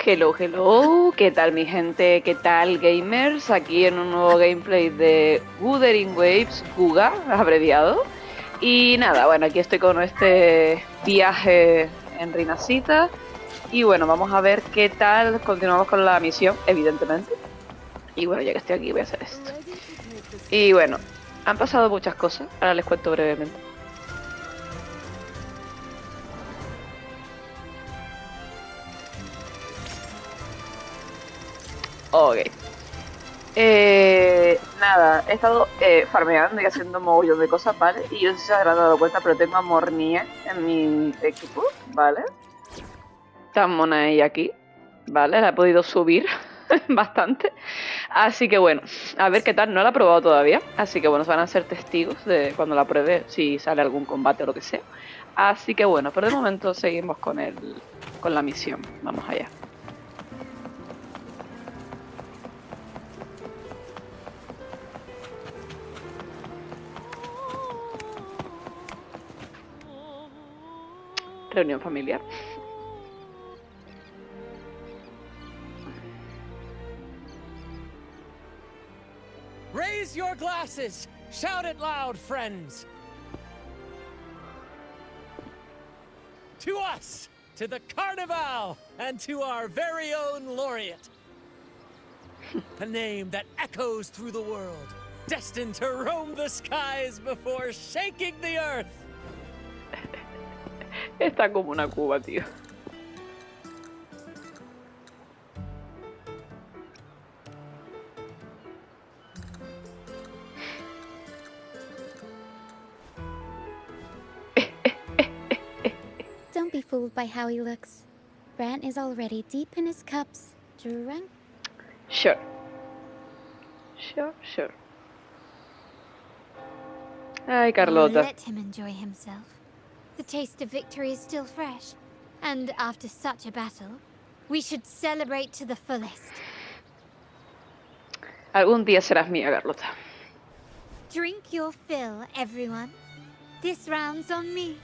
Hello, hello, ¿qué tal mi gente? ¿Qué tal gamers? Aquí en un nuevo gameplay de Wuthering Waves, WUGA, abreviado. Y nada, bueno, aquí estoy con este viaje en Rinasita. Y bueno, vamos a ver qué tal. Continuamos con la misión, evidentemente. Y bueno, ya que estoy aquí voy a hacer esto. Y bueno, han pasado muchas cosas, ahora les cuento brevemente. Ok. Nada, he estado farmeando y haciendo un mogollón de cosas, ¿vale? Y yo no sé si se habrán dado cuenta, pero tengo a Mornie en mi equipo, ¿vale? Está mona ella aquí, ¿vale? La he podido subir bastante. Así que bueno, a ver qué tal, no la he probado todavía. Así que bueno, van a ser testigos de cuando la pruebe, si sale algún combate o lo que sea. Así que bueno, pero de momento seguimos con la misión. Vamos allá. Reunión familiar. Raise your glasses! Shout it loud, friends! To us! To the Carnival! And to our very own laureate! A name that echoes through the world, destined to roam the skies before shaking the earth! Está como una cuba, tío. Don't be fooled by how he looks. Brant is already deep in his cups, drunk. Sure. Ay, Carlota. Let him enjoy himself. The taste of victory is still fresh. And after such a battle, we should celebrate to the fullest. Algún día serás mía, Carlota. Drink your fill, everyone. This round's on me.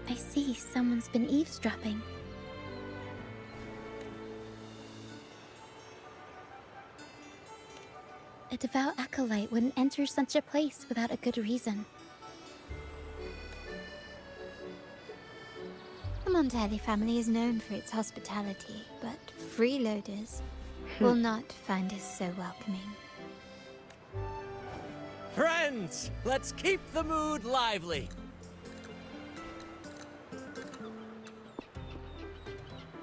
I see someone's been eavesdropping. A devout acolyte wouldn't enter such a place without a good reason. The Montelli family is known for its hospitality, but freeloaders will not find us so welcoming. Friends, let's keep the mood lively!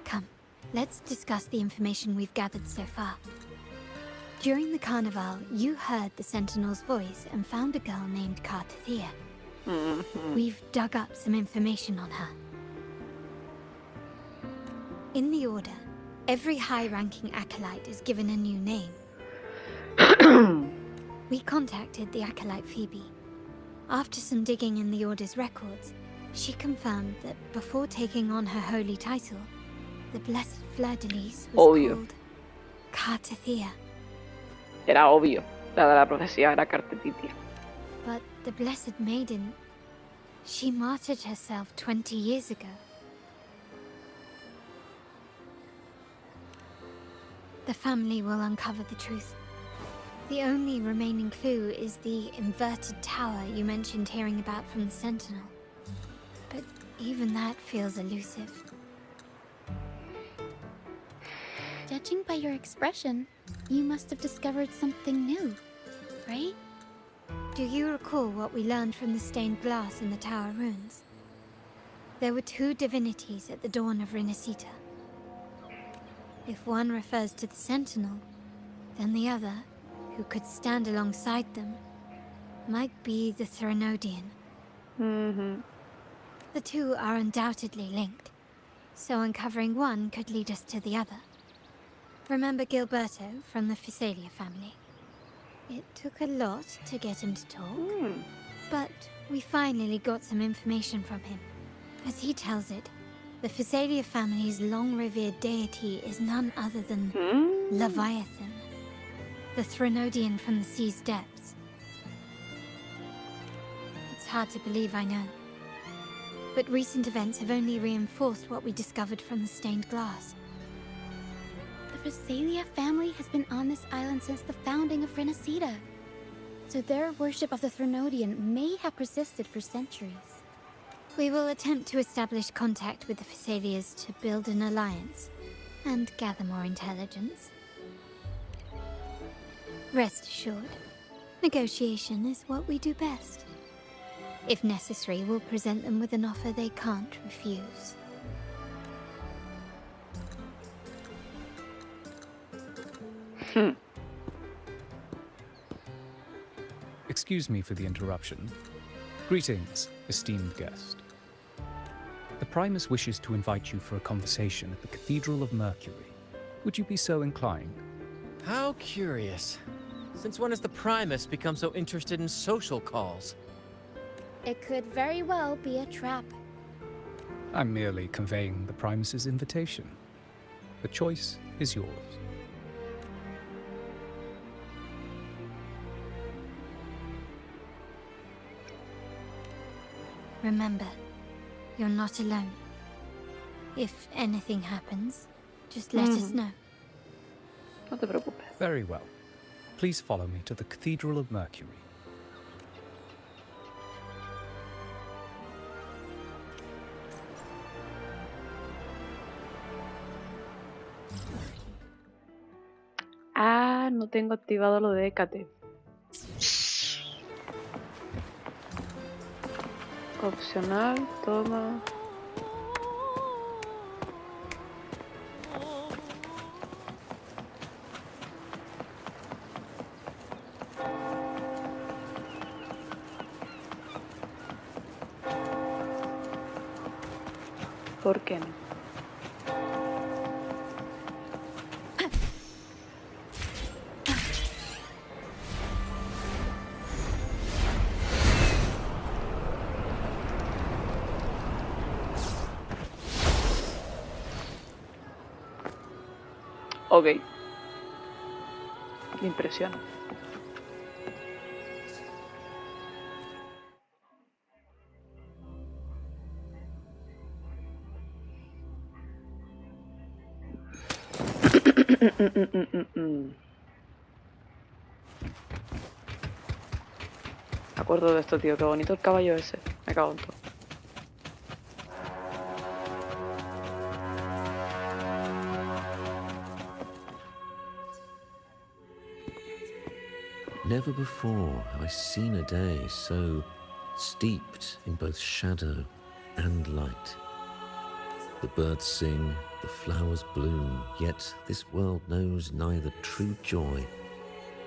Come, let's discuss the information we've gathered so far. During the carnival, you heard the Sentinel's voice and found a girl named Cartathea. We've dug up some information on her. In the Order, every high-ranking acolyte is given a new name. We contacted the acolyte Phoebe. After some digging in the Order's records, she confirmed that before taking on her holy title, the Blessed Fleur-de-Lis was called Cartathea. Era obvio, la de la profecía era Cartetitia. But the Blessed Maiden, she martyred herself 20 years ago. The family will uncover the truth. The only remaining clue is the inverted tower you mentioned hearing about from the Sentinel. But even that feels elusive. Judging by your expression, you must have discovered something new, right? Do you recall what we learned from the stained glass in the tower ruins? There were two divinities at the dawn of Rinasita. If one refers to the Sentinel, then the other, who could stand alongside them, might be the Threnodian. The two are undoubtedly linked, so uncovering one could lead us to the other. Remember Gilberto from the Physalia family? It took a lot to get him to talk. But we finally got some information from him. As he tells it, the Phasalia family's long-revered deity is none other than Leviathan, the Threnodian from the sea's depths. It's hard to believe, I know. But recent events have only reinforced what we discovered from the stained glass. The Phasalia family has been on this island since the founding of Renacida. So their worship of the Threnodian may have persisted for centuries. We will attempt to establish contact with the Phasalias to build an alliance and gather more intelligence. Rest assured, negotiation is what we do best. If necessary, we'll present them with an offer they can't refuse. Excuse me for the interruption. Greetings, esteemed guest. The Primus wishes to invite you for a conversation at the Cathedral of Mercury. Would you be so inclined? How curious. Since when has the Primus become so interested in social calls? It could very well be a trap. I'm merely conveying the Primus's invitation. The choice is yours. Remember, you're not alone. If anything happens, just let us know. No te preocupes. Very well. Please follow me to the Cathedral of Mercury. Ah, no tengo activado lo de Hécate. Opcional, toma. ¿Por qué no? Ok. Me impresiona. Me acuerdo de esto, tío. Qué bonito el caballo ese. Me cago en todo. Never before have I seen a day so steeped in both shadow and light. The birds sing, the flowers bloom, yet this world knows neither true joy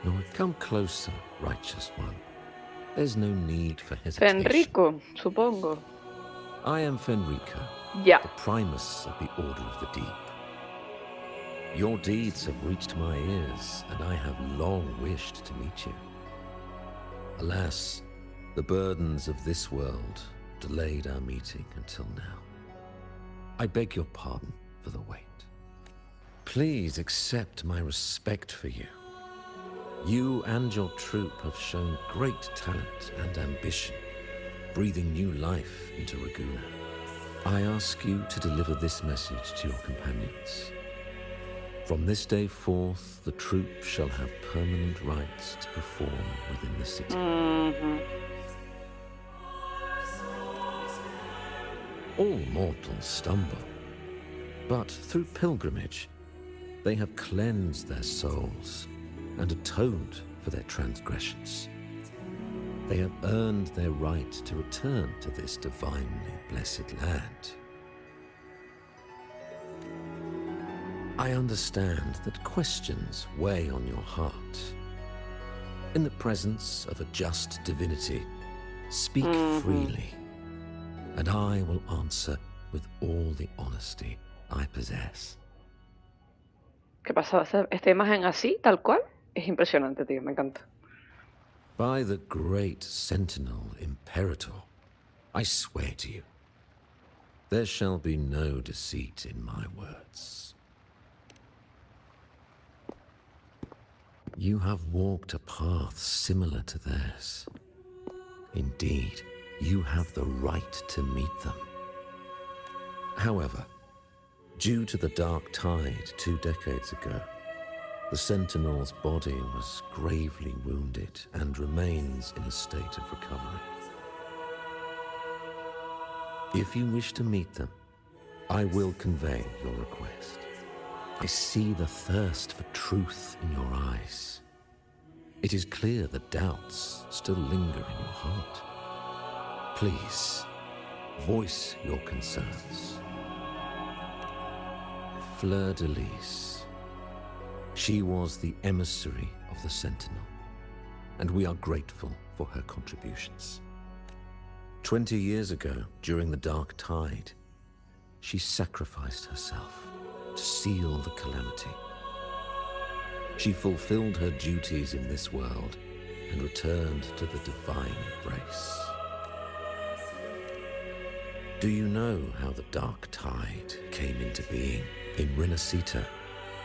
nor come closer, righteous one. There's no need for hesitation. Fenrico, supongo. I am Fenrico, Ya. the Primus of the Order of the Deep. Your deeds have reached my ears, and I have long wished to meet you. Alas, the burdens of this world delayed our meeting until now. I beg your pardon for the wait. Please accept my respect for you. You and your troop have shown great talent and ambition, breathing new life into Raguna. I ask you to deliver this message to your companions. From this day forth, the troop shall have permanent rights to perform within the city. All mortals stumble, but through pilgrimage, they have cleansed their souls and atoned for their transgressions. They have earned their right to return to this divinely blessed land. I understand that questions weigh on your heart. In the presence of a just divinity, speak freely, and I will answer with all the honesty I possess. ¿Qué pasa? Esta imagen así, tal cual, es impresionante, tío. Me encanta. By the great Sentinel Imperator, I swear to you, there shall be no deceit in my words. You have walked a path similar to theirs. Indeed, you have the right to meet them. However, due to the Dark Tide 2 decades ago, the Sentinel's body was gravely wounded and remains in a state of recovery. If you wish to meet them, I will convey your request. I see the thirst for truth in your eyes. It is clear that doubts still linger in your heart. Please, voice your concerns. Fleur-de-Lis. She was the emissary of the Sentinel, and we are grateful for her contributions. 20 years ago, during the Dark Tide, she sacrificed herself to seal the calamity. She fulfilled her duties in this world and returned to the divine embrace. Do you know how the Dark Tide came into being? In Renacita,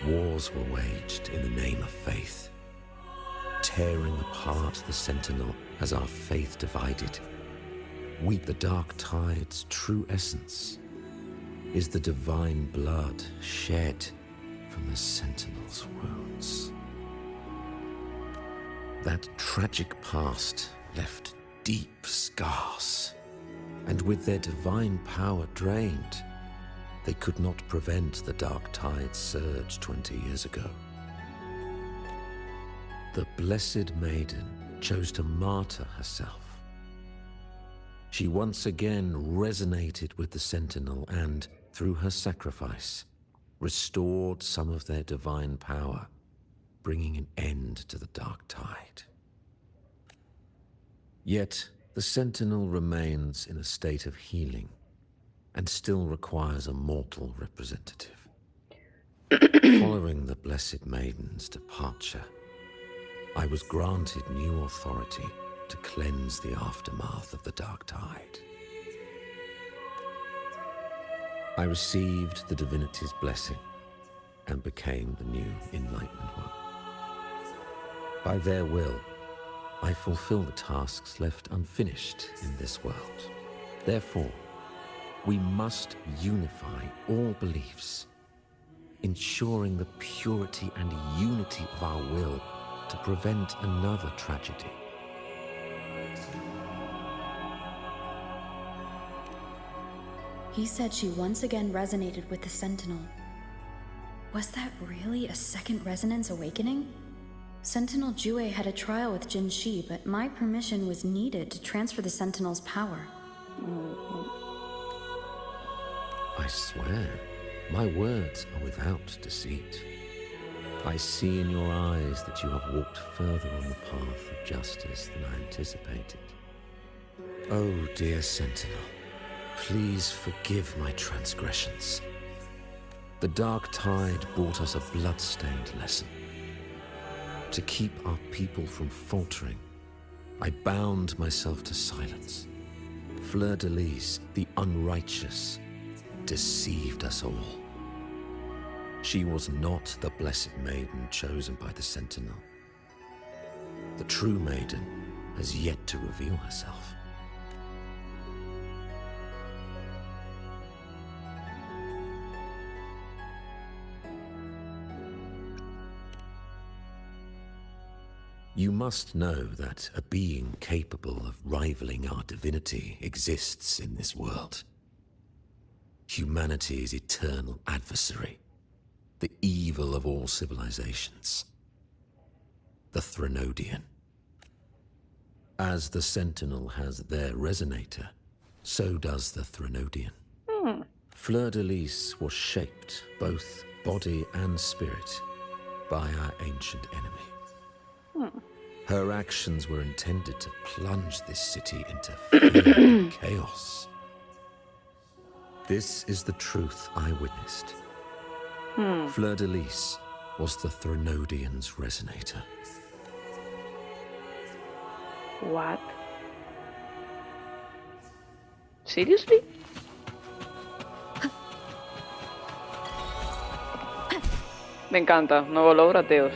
wars were waged in the name of faith, tearing apart the Sentinel as our faith divided. The Dark Tide's true essence is the divine blood shed from the Sentinel's wounds. That tragic past left deep scars, and with their divine power drained, they could not prevent the Dark Tide's surge 20 years ago. The Blessed Maiden chose to martyr herself. She once again resonated with the Sentinel and, through her sacrifice, restored some of their divine power, bringing an end to the Dark Tide. Yet, the Sentinel remains in a state of healing and still requires a mortal representative. Following the Blessed Maiden's departure, I was granted new authority to cleanse the aftermath of the Dark Tide. I received the divinity's blessing and became the new Enlightened One. By their will, I fulfill the tasks left unfinished in this world. Therefore, we must unify all beliefs, ensuring the purity and unity of our will to prevent another tragedy. He said she once again resonated with the Sentinel. Was that really a second resonance awakening? Sentinel Jue had a trial with Jin Shi, but my permission was needed to transfer the Sentinel's power. I swear, my words are without deceit. I see in your eyes that you have walked further on the path of justice than I anticipated. Oh, dear Sentinel, please forgive my transgressions. The Dark Tide brought us a blood-stained lesson. To keep our people from faltering, I bound myself to silence. Fleur-de-Lis, the unrighteous, deceived us all. She was not the Blessed Maiden chosen by the Sentinel. The true Maiden has yet to reveal herself. You must know that a being capable of rivaling our divinity exists in this world. Humanity's eternal adversary, the evil of all civilizations, the Threnodian. As the Sentinel has their resonator, so does the Threnodian. Fleur-de-Lis was shaped, both body and spirit, by our ancient enemy. Her actions were intended to plunge this city into fear and chaos. This is the truth I witnessed. Fleur-de-Lis was the Threnodian's resonator. What? Seriously? Me encanta, nuevo logro ateos.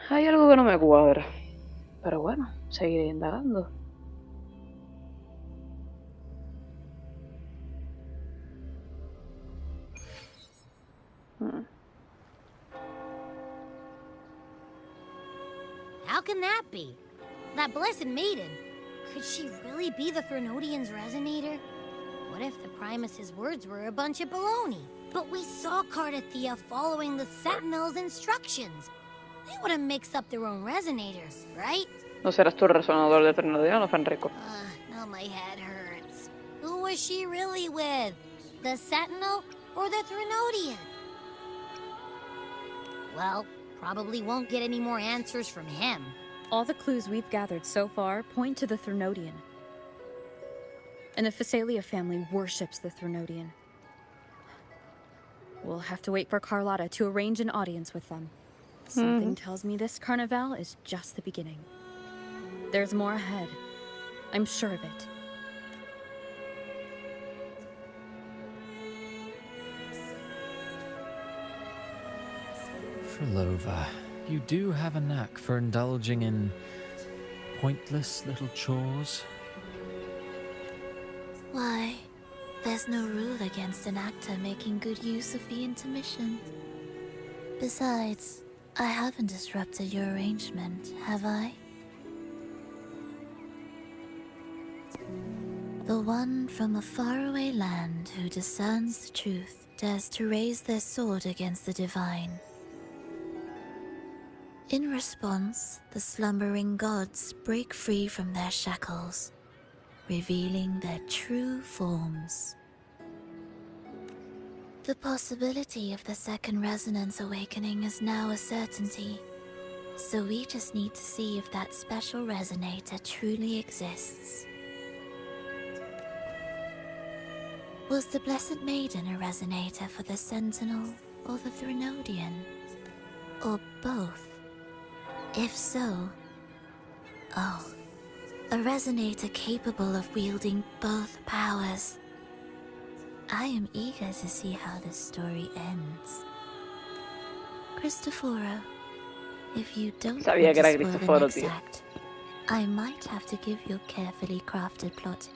Hay algo que no me cuadra. Pero bueno, seguiré indagando. How can that be? That blessed maiden. Could she really be the Threnodian's resonator? What if the Primus's words were a bunch of baloney? But we saw Cardathea following the Sentinel's instructions. They wouldn't mix up their own resonators, right? ¿No serás tú el resonador de Trinodiano, Fenrico? Now my head hurts. Who was she really with? The Sentinel or the Threnodian? Well, probably won't get any more answers from him. All the clues we've gathered so far point to the Threnodian. And the Phasalia family worships the Threnodian. We'll have to wait for Carlotta to arrange an audience with them. Something tells me this carnival is just the beginning. There's more ahead. I'm sure of it. Frolova, you do have a knack for indulging in pointless little chores. Why, there's no rule against an actor making good use of the intermission. Besides, I haven't disrupted your arrangement, have I? The one from a faraway land who discerns the truth dares to raise their sword against the divine. In response, the slumbering gods break free from their shackles, revealing their true forms. The possibility of the second resonance awakening is now a certainty, so we just need to see if that special resonator truly exists. Was the Blessed Maiden a resonator for the Sentinel or the Threnodian? Or both? If so, oh, a resonator capable of wielding both powers. I am eager to see how this story ends. Cristoforo, if you don't Sabía que era want to spoil the Cristoforo, next tío. act, I might have to give your carefully crafted plot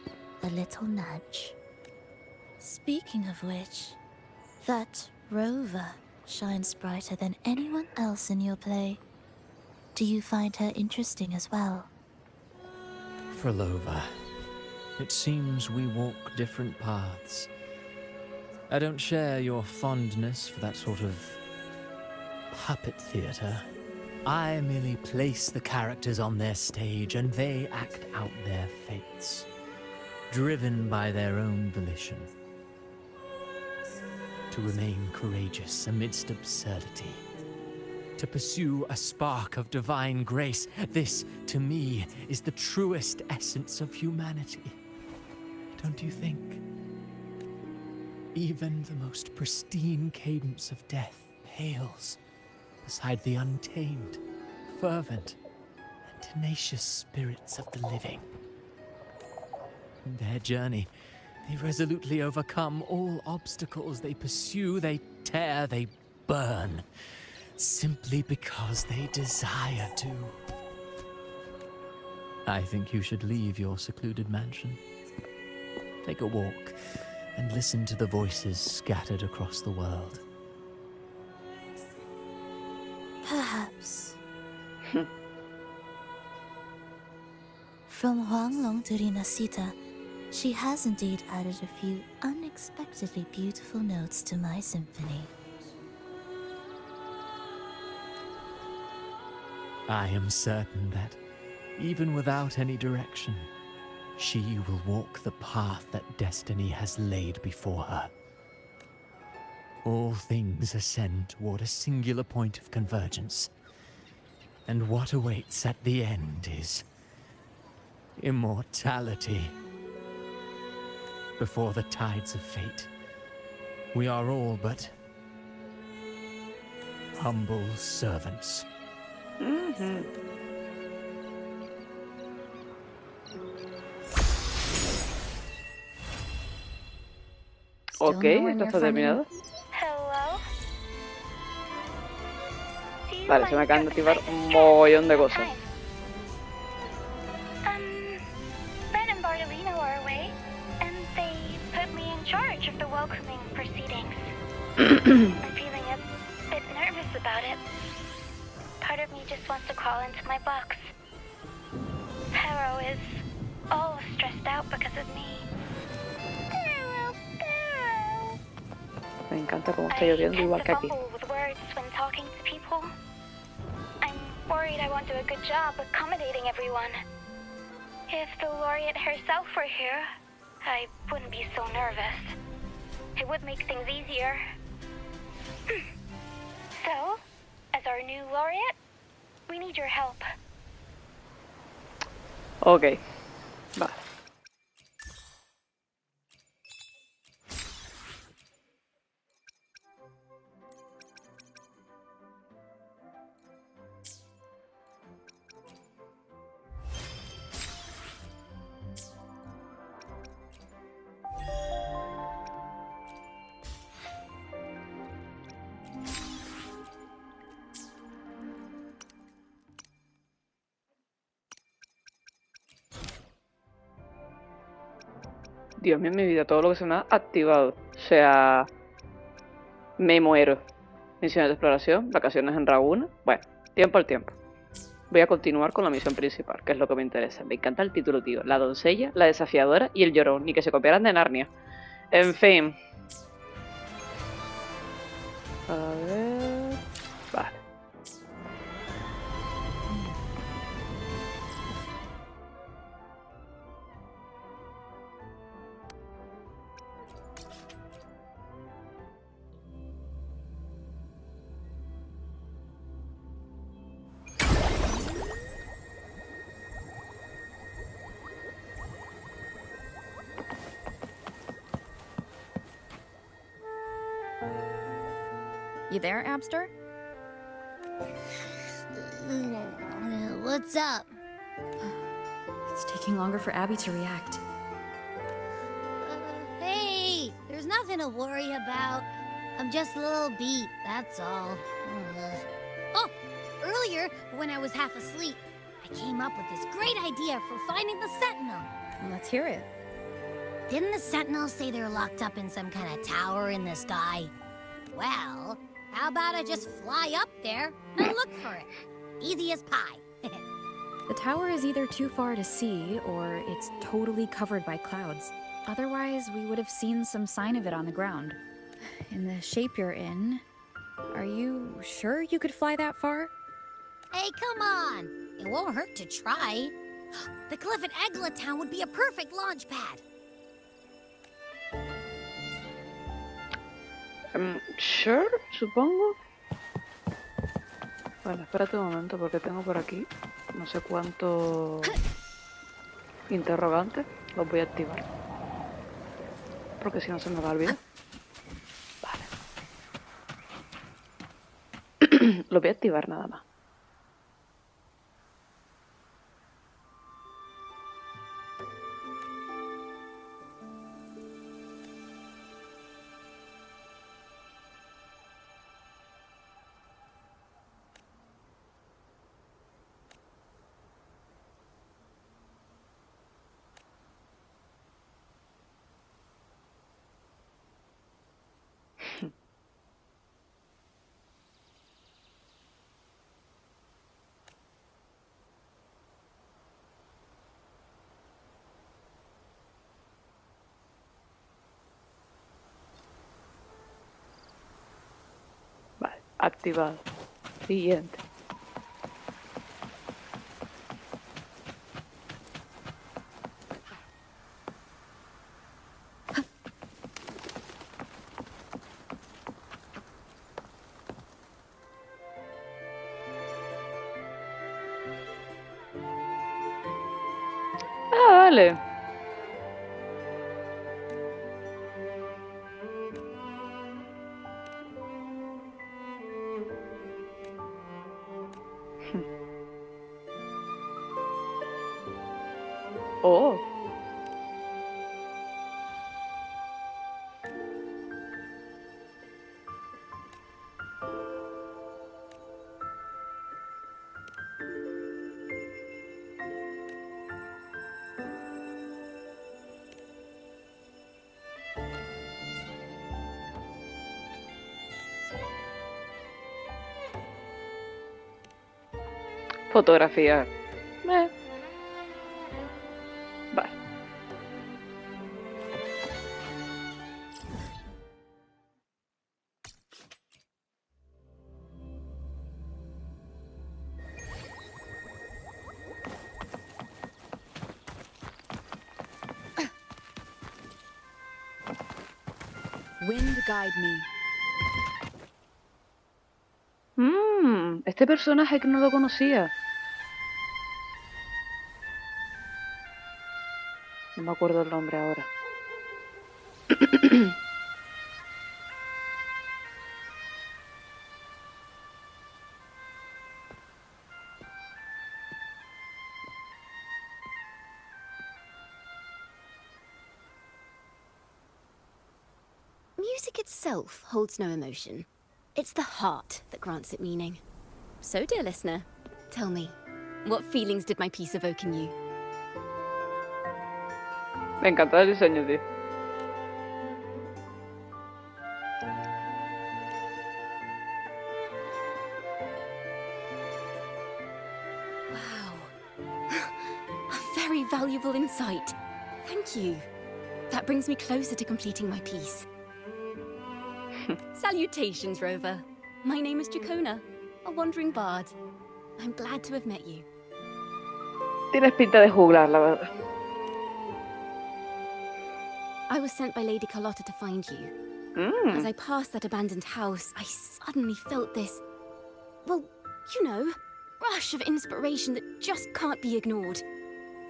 a little nudge. Speaking of which, that rover shines brighter than anyone else in your play. Do you find her interesting as well? Frolova, it seems we walk different paths. I don't share your fondness for that sort of puppet theater. I merely place the characters on their stage and they act out their fates, driven by their own volition. To remain courageous amidst absurdity. To pursue a spark of divine grace. This, to me, is the truest essence of humanity. Don't you think? Even the most pristine cadence of death pales beside the untamed, fervent, and tenacious spirits of the living. In their journey, they resolutely overcome all obstacles. They pursue, they tear, they burn, simply because they desire to. I think you should leave your secluded mansion. Take a walk and listen to the voices scattered across the world. Perhaps. From Huanglong to Rinasita, she has indeed added a few unexpectedly beautiful notes to my symphony. I am certain that, even without any direction, she will walk the path that destiny has laid before her. All things ascend toward a singular point of convergence, and what awaits at the end is immortality. Before the tides of fate, we are all but humble servants. Ujú. Ok, esto está terminado. Vale, se me acaban de activar un mogollón de cosas. Ben and Bartolino are away, and they put me in charge of the welcoming proceedings. I'm feeling a bit nervous about it. Part of me just wants to crawl into my box. Harrow is all stressed out because of me. Me encanta cómo está lloviendo igual que aquí. With words when talking to people. I'm worried I won't do a good job accommodating everyone. If the laureate herself were here, I wouldn't be so nervous. It would make things easier. So, as our new laureate, we need your help. Ok, vale. Dios mío, mi vida, todo lo que se me ha activado. O sea, me muero. Misiones de exploración, vacaciones en Raguna. Bueno, tiempo al tiempo. Voy a continuar con la misión principal, que es lo que me interesa. Me encanta el título, tío. La doncella, la desafiadora y el llorón. Ni que se copiaran de Narnia. En fin. A ver... Vale. You there, Abster? What's up? It's taking longer for Abby to react. Hey, there's nothing to worry about. I'm just a little beat, that's all. Oh, earlier, when I was half asleep, I came up with this great idea for finding the Sentinel. Let's hear it. Didn't the Sentinels say they're locked up in some kind of tower in the sky? Well, how about I just fly up there and look for it? Easy as pie. The tower is either too far to see, or it's totally covered by clouds. Otherwise, we would have seen some sign of it on the ground. In the shape you're in, are you sure you could fly that far? Hey, come on. It won't hurt to try. The cliff at Eglatown would be a perfect launch pad. Sure, supongo. Vale, espérate un momento porque tengo por aquí no sé cuántos interrogantes. Los voy a activar. Porque si no se me va a olvidar. Vale. Los voy a activar nada más. Vale, activado. Siguiente. Ah, vale. Oh. Fotografía. Vale. Wind guide me. Este personaje que no lo conocía. No me acuerdo el nombre ahora. Music itself holds no emotion. It's the heart that grants it meaning. So, dear listener, tell me, what feelings did my piece evoke in you? Me encanta el diseño, tío. Wow. A very valuable insight. Thank you. That brings me closer to completing my piece. Salutations, Rover. My name is Jacona, a wandering bard. I'm glad to have met you. Tienes pinta de juglar, la verdad. I was sent by Lady Carlotta to find you. As I passed that abandoned house, I suddenly felt this, well, you know, rush of inspiration that just can't be ignored.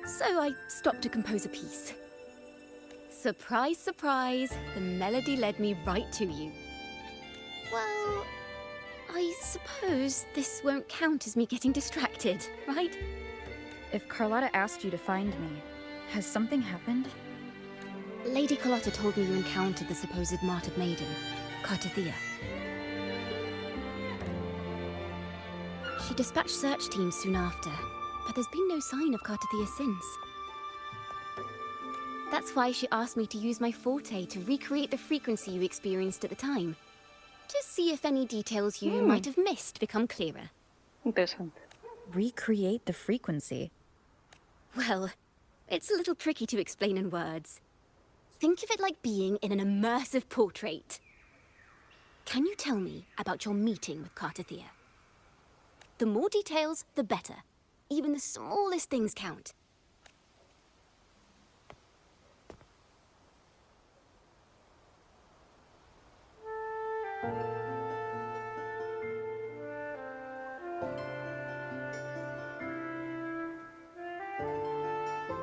So I stopped to compose a piece. Surprise, surprise, the melody led me right to you. Well, I suppose this won't count as me getting distracted, right? If Carlotta asked you to find me, has something happened? Lady Carlotta told me you encountered the supposed martyred maiden, Cartathea. She dispatched search teams soon after, but there's been no sign of Cartathea since. That's why she asked me to use my forte to recreate the frequency you experienced at the time. To see if any details you might have missed become clearer. Interesante. Recreate the frequency? Well, it's a little tricky to explain in words. Think of it like being in an immersive portrait. Can you tell me about your meeting with Cartathea? The more details, the better. Even the smallest things count.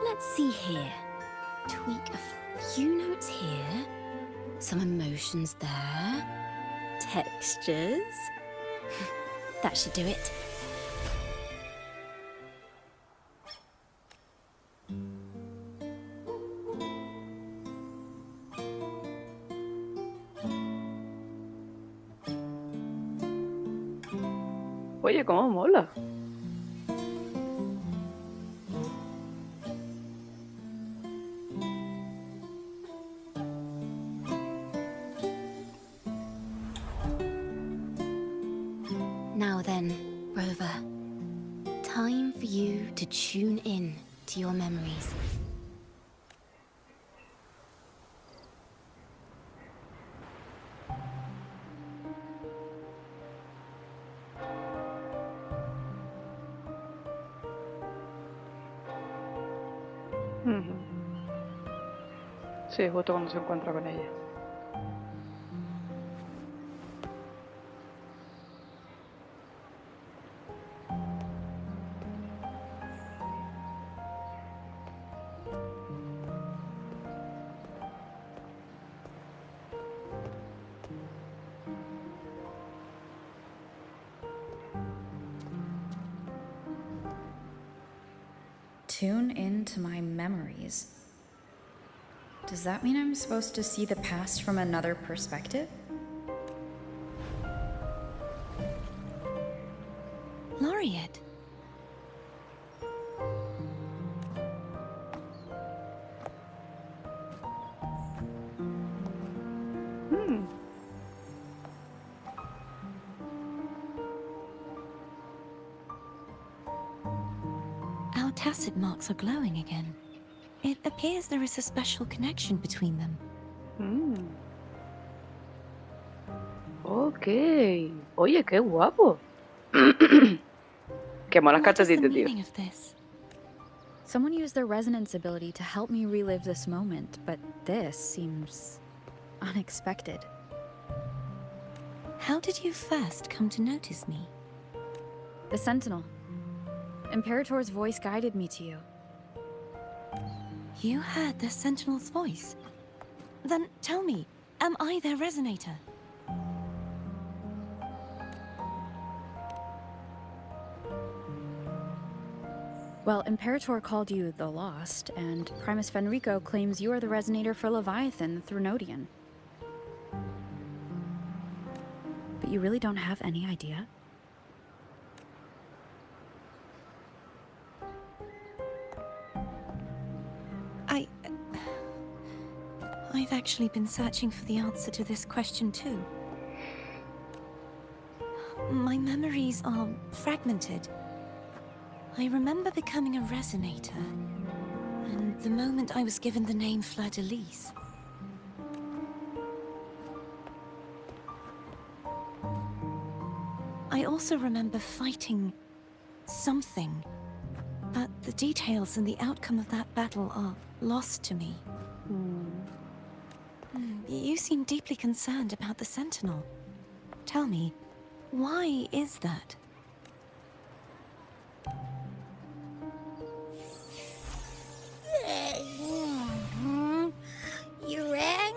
Let's see here. Tweak a few notes here. Some emotions there. Textures. That should do it. Oye, cómo mola. Now then, Rover. Time for you to tune in to your memories. Sí, justo cuando se encuentra con ella. Tune into my memories. Does that mean I'm supposed to see the past from another perspective? Laureate. Our tacit marks are glowing again. It appears there is a special connection between them. Ok. Oye, qué guapo. Qué monas What is the cachetitas, tío. meaning of this? Someone used their resonance ability to help me relive this moment, but this seems unexpected. How did you first come to notice me? The Sentinel. Imperator's voice guided me to you. You heard the Sentinel's voice? Then tell me, am I their resonator? Well, Imperator called you the Lost, and Primus Fenrico claims you are the resonator for Leviathan, the Threnodian. But you really don't have any idea? I've actually been searching for the answer to this question too. My memories are fragmented. I remember becoming a resonator, and the moment I was given the name Fleur-de-Lis. I also remember fighting something, but the details and the outcome of that battle are lost to me. You seem deeply concerned about the Sentinel. Tell me, why is that? You rang?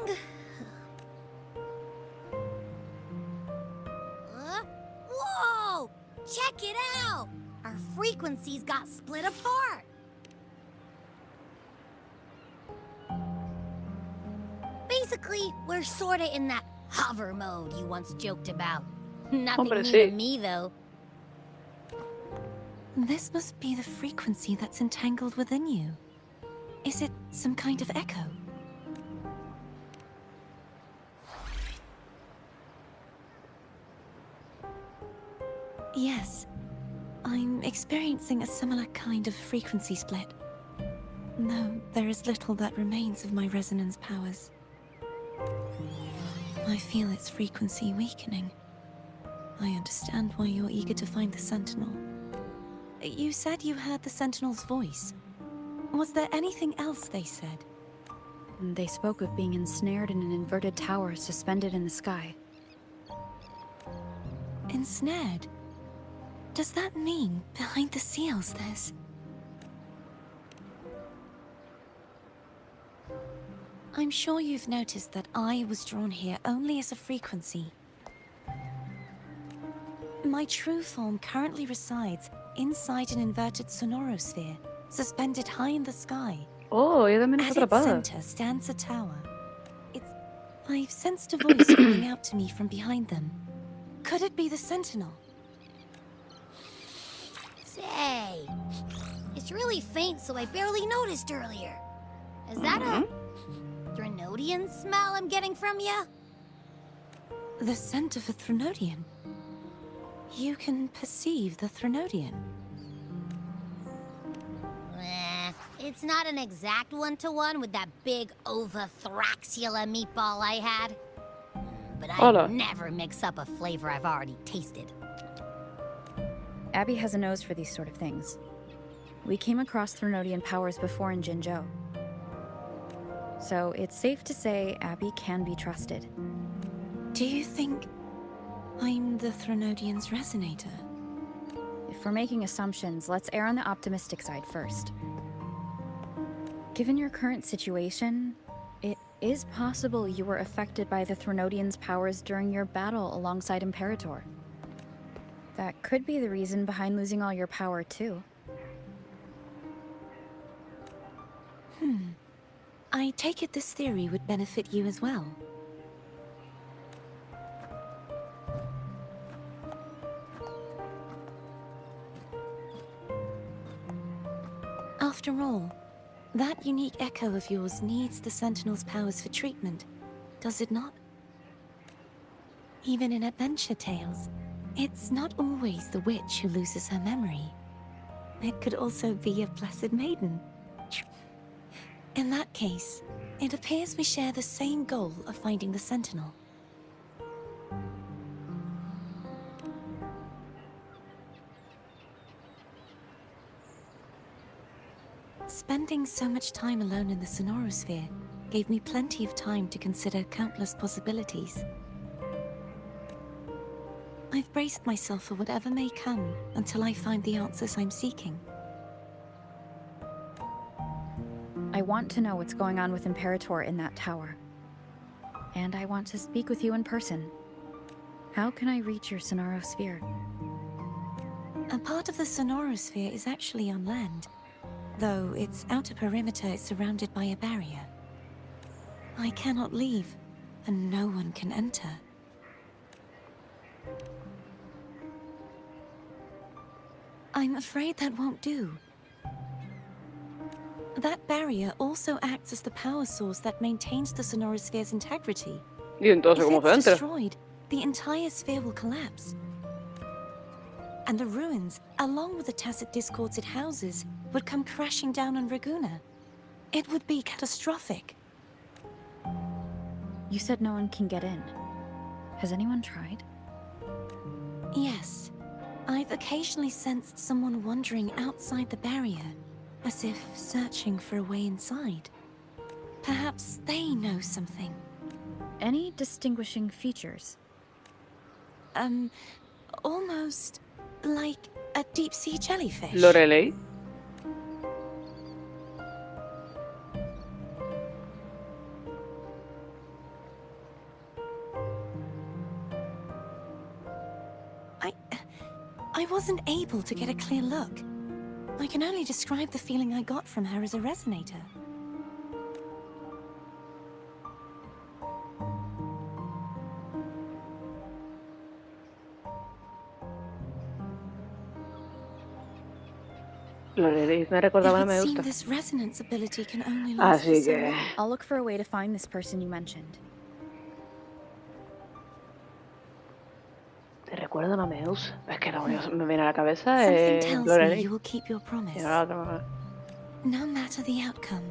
Whoa! Check it out! Our frequencies got split apart. Basically, we're sorta in that hover mode you once joked about. Nothing Hombre, new sí. to me, though. This must be the frequency that's entangled within you. Is it some kind of echo? Yes. I'm experiencing a similar kind of frequency split. Though there is little that remains of my resonance powers. I feel its frequency weakening. I understand why you're eager to find the Sentinel. You said you heard the Sentinel's voice. Was there anything else they said? They spoke of being ensnared in an inverted tower suspended in the sky. Ensnared? Does that mean behind the seals there's... I'm sure you've noticed that I was drawn here only as a frequency. My true form currently resides inside an inverted sonorosphere, suspended high in the sky. Oh, ella también At está its atrapada. center stands a tower. I've sensed a voice calling out to me from behind them. Could it be the Sentinel? Say, it's really faint, so I barely noticed earlier. Is that a Threnodian smell I'm getting from you? The scent of a Threnodian? You can perceive the Threnodian? It's not an exact one-to-one with that big ovothraxula meatball I had. But I never mix up a flavor I've already tasted. Abby has a nose for these sort of things. We came across Threnodian powers before in Jinzhou. So it's safe to say Abby can be trusted. Do you think I'm the Threnodian's resonator? If we're making assumptions, let's err on the optimistic side first. Given your current situation, it is possible you were affected by the Threnodian's powers during your battle alongside Imperator. That could be the reason behind losing all your power, too. I take it this theory would benefit you as well. After all, that unique echo of yours needs the Sentinel's powers for treatment, does it not? Even in adventure tales, it's not always the witch who loses her memory. It could also be a blessed maiden. In that case, it appears we share the same goal of finding the Sentinel. Spending so much time alone in the Sonorosphere gave me plenty of time to consider countless possibilities. I've braced myself for whatever may come until I find the answers I'm seeking. I want to know what's going on with Imperator in that tower. And I want to speak with you in person. How can I reach your Sonorosphere? A part of the Sonorosphere is actually on land, though its outer perimeter is surrounded by a barrier. I cannot leave, and no one can enter. I'm afraid that won't do. That barrier also acts as the power source that maintains the Sonorosphere's integrity. Y entonces, ¿cómo se If it's entra? destroyed, the entire sphere will collapse. And the ruins, along with the tacit discords it houses, would come crashing down on Raguna. It would be catastrophic. You said no one can get in. Has anyone tried? Yes. I've occasionally sensed someone wandering outside the barrier, as if searching for a way inside. Perhaps they know something. Any distinguishing features? Almost like a deep-sea jellyfish. Lorelei. I wasn't able to get a clear look. I can only describe the feeling I got from her as a resonator. Lorelei me recordaba It a would seem Medusa. this resonance ability can only last for Así so que... long. I'll look for a way to find this person you mentioned. Te recuerda a una Medusa. Es que lo único que me viene a la cabeza Something es tells me Lorelei. you will keep your promise. Y ahora otra. No matter the outcome,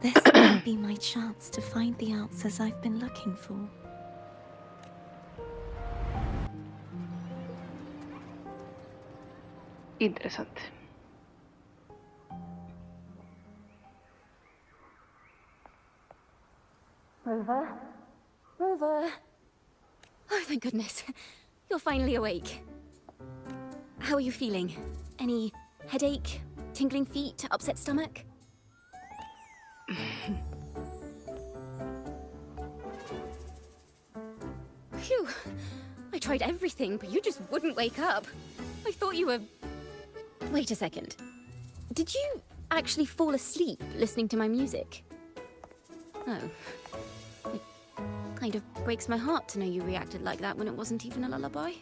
this may be my chance to find the answers I've been looking for. Interesante. Rover? Rover? Oh, thank goodness. You're finally awake. How are you feeling? Any headache, tingling feet, upset stomach? Phew. I tried everything, but you just wouldn't wake up. I thought you were... Wait a second. Did you actually fall asleep listening to my music? Oh. It kind of breaks my heart to know you reacted like that when it wasn't even a lullaby.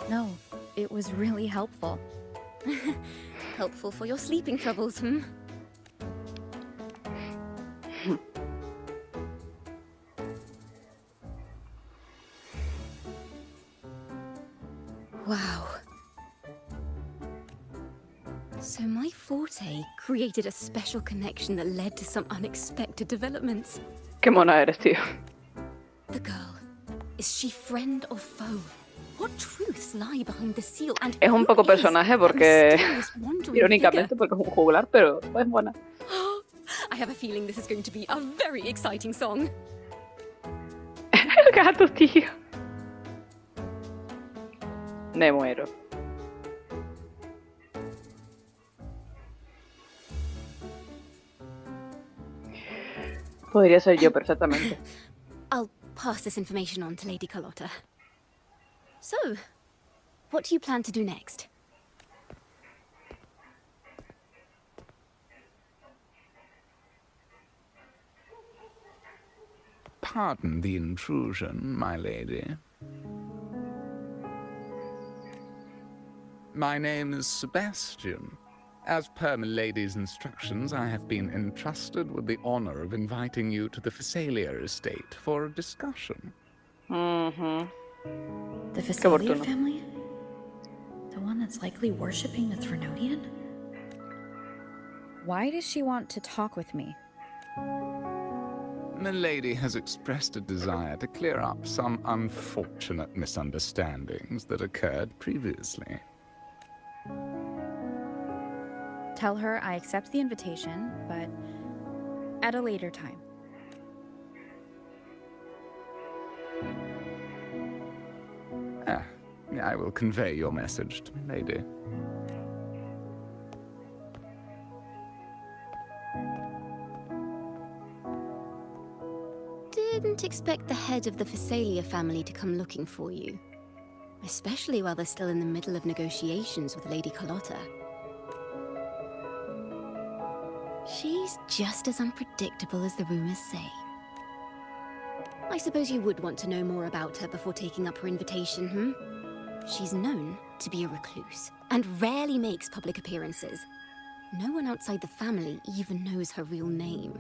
No, it was really helpful. Helpful for your sleeping troubles, hmm? Wow. So my forte created a special connection that led to some unexpected developments. Qué mona eres, tío. The girl, is she friend or foe? What truths lie behind the seal? And Es un poco who is personaje that porque, mysterious wandering irónicamente, porque es un juglar, pero es buena. figure? I have a feeling this is going to be a very exciting song. El gato, tío. Me muero. Podría ser yo perfectamente. I'll pass this information on to Lady Carlotta. So, what do you plan to do next? Pardon the intrusion, my lady. My name is Sebastian. As per my lady's instructions, I have been entrusted with the honor of inviting you to the Phasalia estate for a discussion. The Phasalia family? The one that's likely worshipping the Threnodian? Why does she want to talk with me? My lady has expressed a desire to clear up some unfortunate misunderstandings that occurred previously. Tell her I accept the invitation, but at a later time. I will convey your message to my lady. Didn't expect the head of the Phasalia family to come looking for you. Especially while they're still in the middle of negotiations with Lady Carlotta. She's just as unpredictable as the rumors say. I suppose you would want to know more about her before taking up her invitation, hmm? She's known to be a recluse, and rarely makes public appearances. No one outside the family even knows her real name.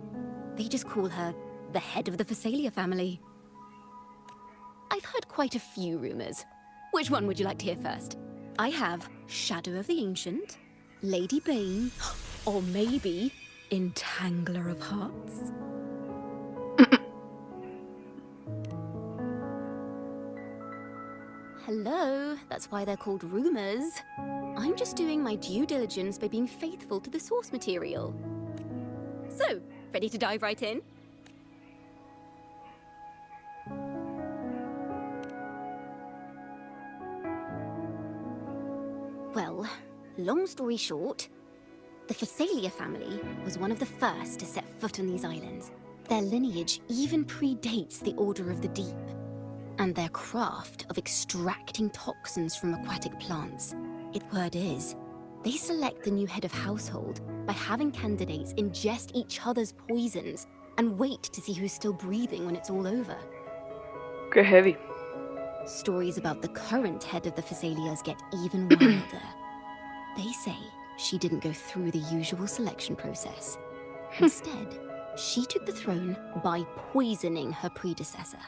They just call her the head of the Phasalia family. I've heard quite a few rumors. Which one would you like to hear first? I have Shadow of the Ancient, Lady Bane, or maybe Entangler of Hearts. Hello, that's why they're called rumors. I'm just doing my due diligence by being faithful to the source material. So, ready to dive right in? Well, long story short, the Phasalia family was one of the first to set foot on these islands. Their lineage even predates the Order of the Deep, and their craft of extracting toxins from aquatic plants. Word is, they select the new head of household by having candidates ingest each other's poisons and wait to see who's still breathing when it's all over. Qué heavy. Stories about the current head of the Phasalias get even wilder. They say she didn't go through the usual selection process. Instead, she took the throne by poisoning her predecessor.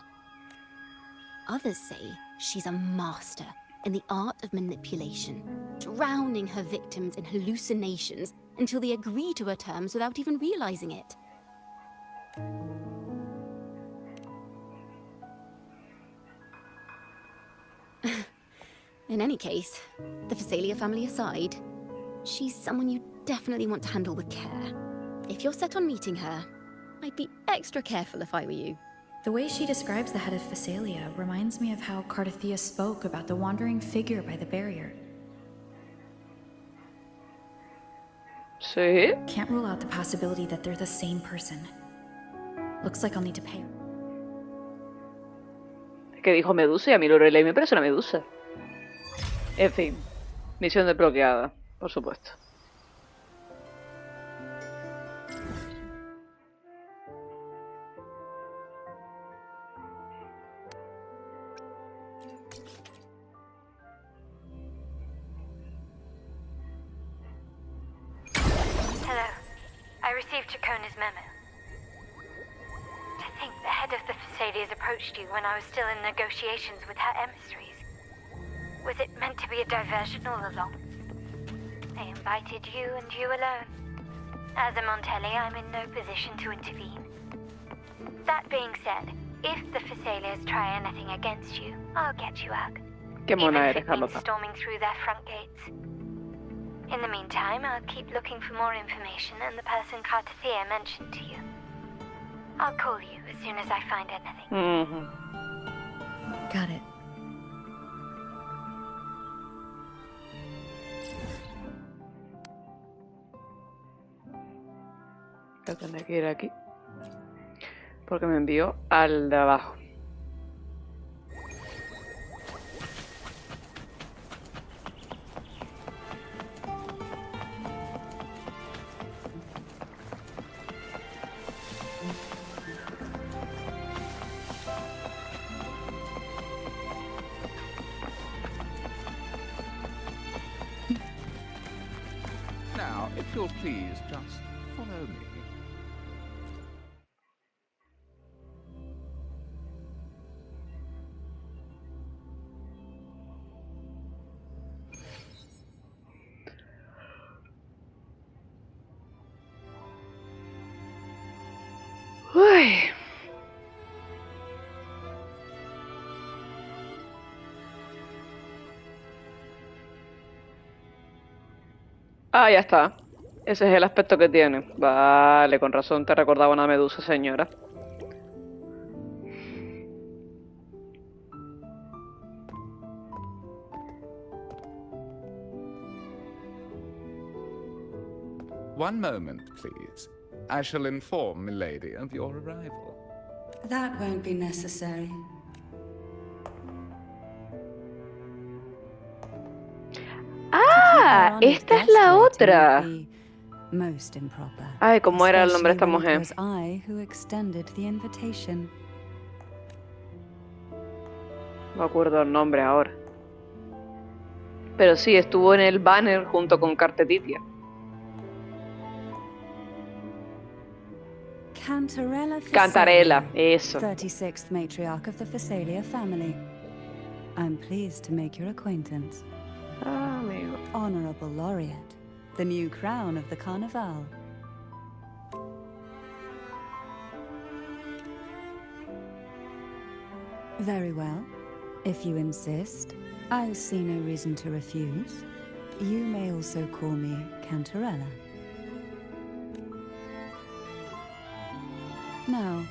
Others say she's a master in the art of manipulation, drowning her victims in hallucinations until they agree to her terms without even realizing it. In any case, the Phasalia family aside, she's someone you definitely want to handle with care. If you're set on meeting her, I'd be extra careful if I were you. The way she describes the head of Phasalia reminds me of how Cardathia spoke about the wandering figure by the barrier. Sí. Can't rule out the possibility that they're the same person. Looks like I'll need to pay her. Que dijo Medusa y a mí Lorelei me parece una medusa. En fin, misión desbloqueada, por supuesto. received Chacona's memo. To think the head of the Thessalians approached you when I was still in negotiations with her emissaries. Was it meant to be a diversion all along? They invited you and you alone. As a Montelli, I'm in no position to intervene. That being said, if the Thessalians try anything against you, I'll get you out. Qué mona Even if eres, it means Carlota. storming through their front gates. In the meantime, I'll keep looking for more information and the person Cartathea mentioned to you. I'll call you as soon as I find anything. Got it. Voy a tener que ir aquí. Porque me envió al de abajo. Now, if you'll please, just follow me. Uy. Ah, ya está. Ese es el aspecto que tiene. Vale, con razón te recordaba una medusa, señora. One moment, please. I shall inform Milady of your arrival. That won't be necessary. Ah, esta es la otra. Most improper. Ay, ¿cómo era el nombre de esta Especially when it mujer? was I who extended the invitation. No me acuerdo el nombre ahora. Pero sí, estuvo en el banner junto con Cartetitia. Cantarella, eso. 36th matriarch of the Thessalia family. I'm pleased to make your acquaintance. Ah, amigo. Honorable Laureate, the new crown of the Carnival. Very well. If you insist, I see no reason to refuse. You may also call me Cantarella. Now,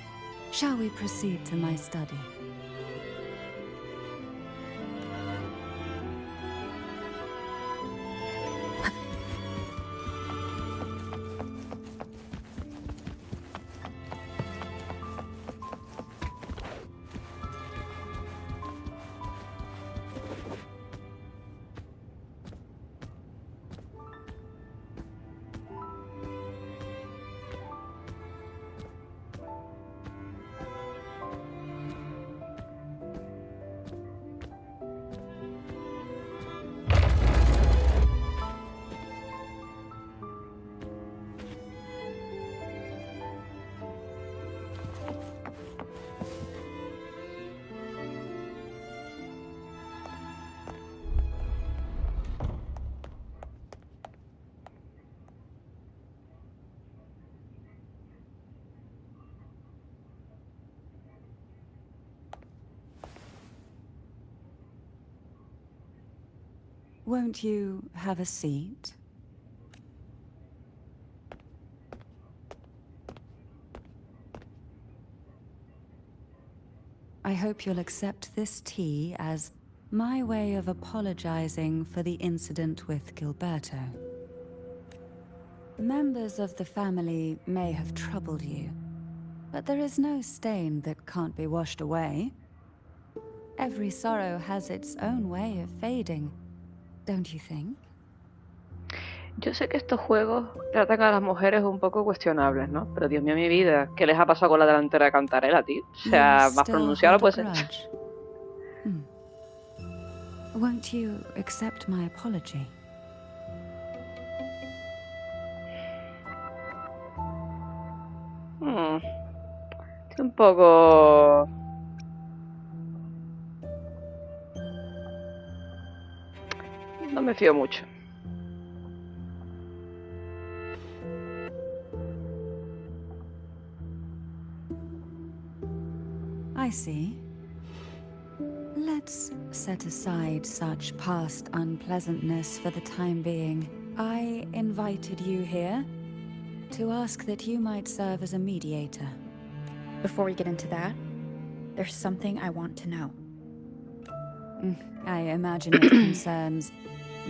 shall we proceed to my study? Won't you have a seat? I hope you'll accept this tea as my way of apologizing for the incident with Gilberto. Members of the family may have troubled you, but there is no stain that can't be washed away. Every sorrow has its own way of fading. Don't you think? Yo sé que estos juegos tratan a las mujeres un poco cuestionables, ¿no? Pero Dios mío, mi vida, ¿qué les ha pasado con la delantera de Cantarella, tío? O sea, más pronunciado puede ser. Won't you accept my apology? Estoy un poco... No me fío mucho. I see. Let's set aside such past unpleasantness for the time being. I invited you here to ask that you might serve as a mediator. Before we get into that, there's something I want to know. I imagine it concerns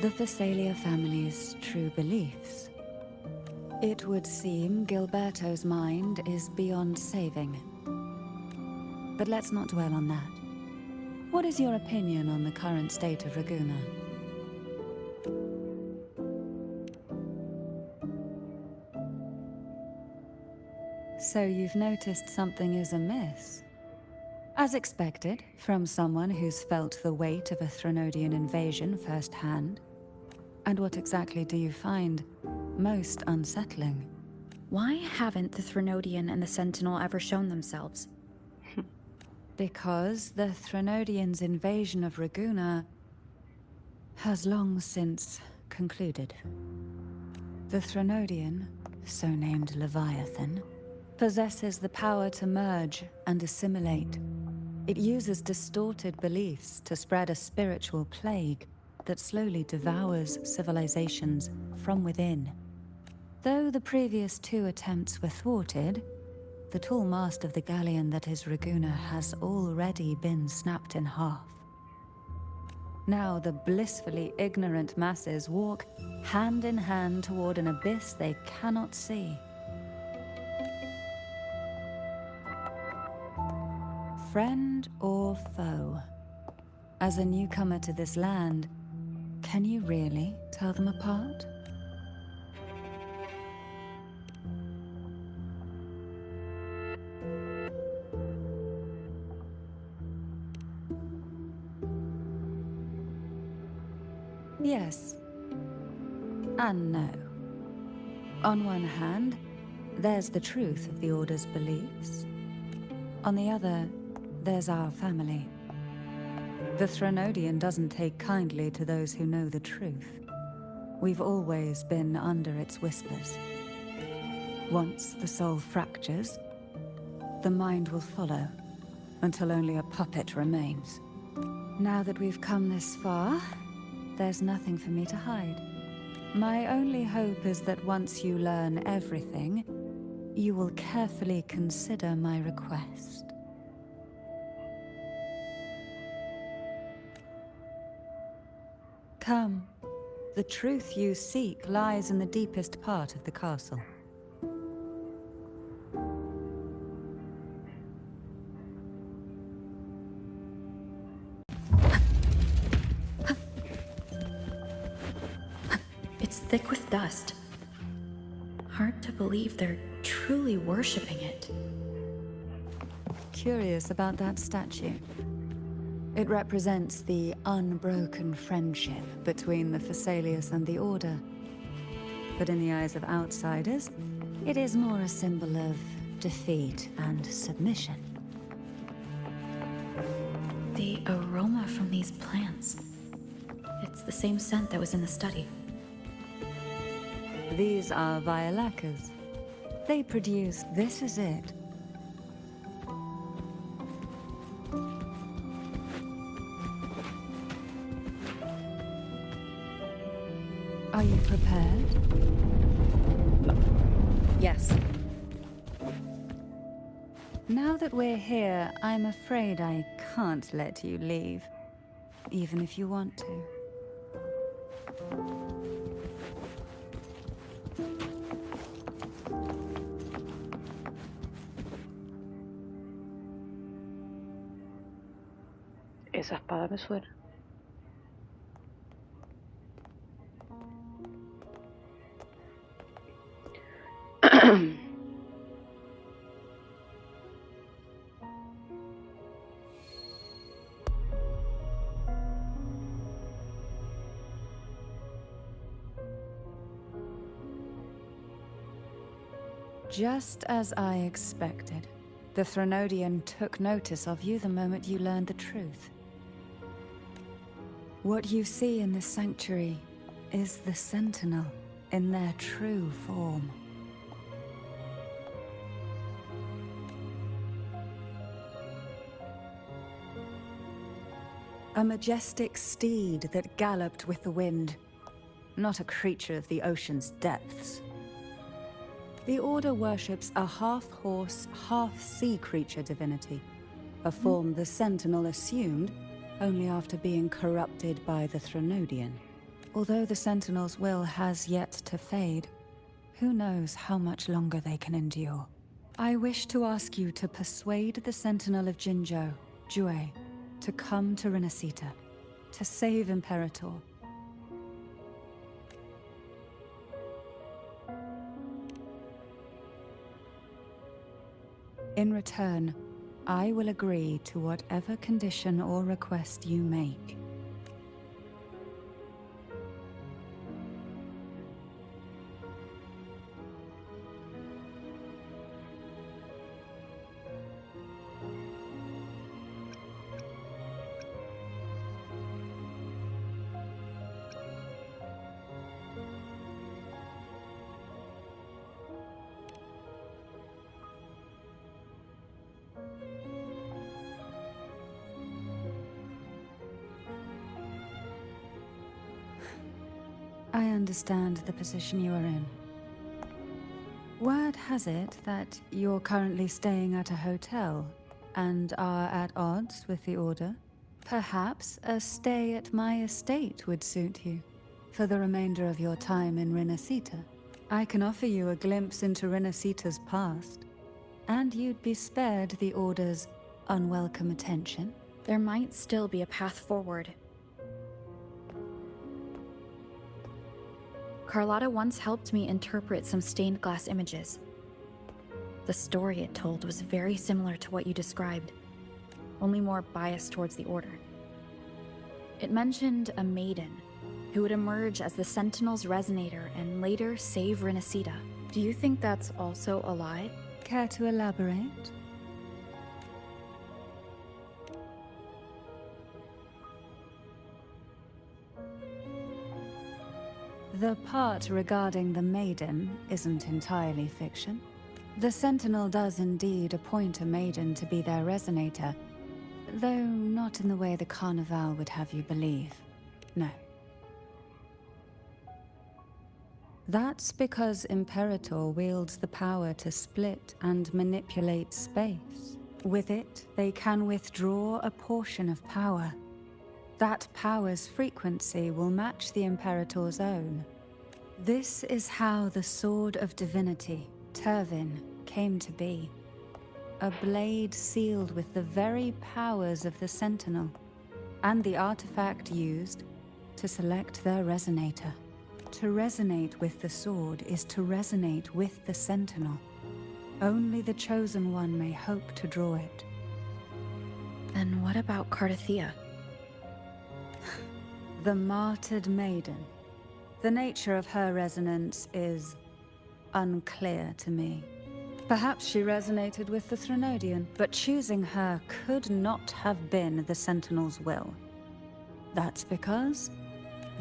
the Thessalia family's true beliefs. It would seem Gilberto's mind is beyond saving. But let's not dwell on that. What is your opinion on the current state of Raguna? So you've noticed something is amiss? As expected, from someone who's felt the weight of a Threnodian invasion firsthand. And what exactly do you find most unsettling? Why haven't the Threnodian and the Sentinel ever shown themselves? Because the Threnodians' invasion of Raguna has long since concluded. The Threnodian, so named Leviathan, possesses the power to merge and assimilate. It uses distorted beliefs to spread a spiritual plague that slowly devours civilizations from within. Though the previous 2 attempts were thwarted, the tall mast of the galleon that is Raguna has already been snapped in half. Now the blissfully ignorant masses walk hand in hand toward an abyss they cannot see. Friend or foe? As a newcomer to this land, can you really tell them apart? Yes. And no. On one hand, there's the truth of the Order's beliefs. On the other, there's our family. The Threnodian doesn't take kindly to those who know the truth. We've always been under its whispers. Once the soul fractures, the mind will follow, until only a puppet remains. Now that we've come this far, there's nothing for me to hide. My only hope is that once you learn everything, you will carefully consider my request. Come. The truth you seek lies in the deepest part of the castle. It's thick with dust. Hard to believe they're truly worshipping it. Curious about that statue. It represents the unbroken friendship between the Thessalius and the Order. But in the eyes of outsiders, it is more a symbol of defeat and submission. The aroma from these plants. It's the same scent that was in the study. These are violacas. They produce this is it. Are you prepared? Yes. Now that we're here, I'm afraid I can't let you leave, even if you want to. Esa espada me suena. Just as I expected. The Threnodian took notice of you the moment you learned the truth. What you see in this sanctuary is the Sentinel in their true form. A majestic steed that galloped with the wind, not a creature of the ocean's depths. The Order worships a half-horse, half-sea creature divinity, a form the Sentinel assumed only after being corrupted by the Threnodian. Although the Sentinel's will has yet to fade, who knows how much longer they can endure. I wish to ask you to persuade the Sentinel of Jinzhou, Jue, to come to Renacita, to save Imperator. In return, I will agree to whatever condition or request you make. I understand the position you are in. Word has it that you're currently staying at a hotel and are at odds with the Order. Perhaps a stay at my estate would suit you for the remainder of your time in Renacita. I can offer you a glimpse into Renacita's past, and you'd be spared the Order's unwelcome attention. There might still be a path forward. Carlotta once helped me interpret some stained glass images. The story it told was very similar to what you described, only more biased towards the Order. It mentioned a maiden who would emerge as the Sentinel's resonator and later save Renacita. Do you think that's also a lie? Care to elaborate? The part regarding the maiden isn't entirely fiction. The Sentinel does indeed appoint a maiden to be their resonator, though not in the way the Carnival would have you believe. No. That's because Imperator wields the power to split and manipulate space. With it, they can withdraw a portion of power. That power's frequency will match the Imperator's own. This is how the Sword of Divinity, Turvin, came to be. A blade sealed with the very powers of the Sentinel, and the artifact used to select their resonator. To resonate with the sword is to resonate with the Sentinel. Only the Chosen One may hope to draw it. Then what about Cardathea? The martyred maiden. The nature of her resonance is unclear to me. Perhaps she resonated with the Threnodian, but choosing her could not have been the Sentinel's will. That's because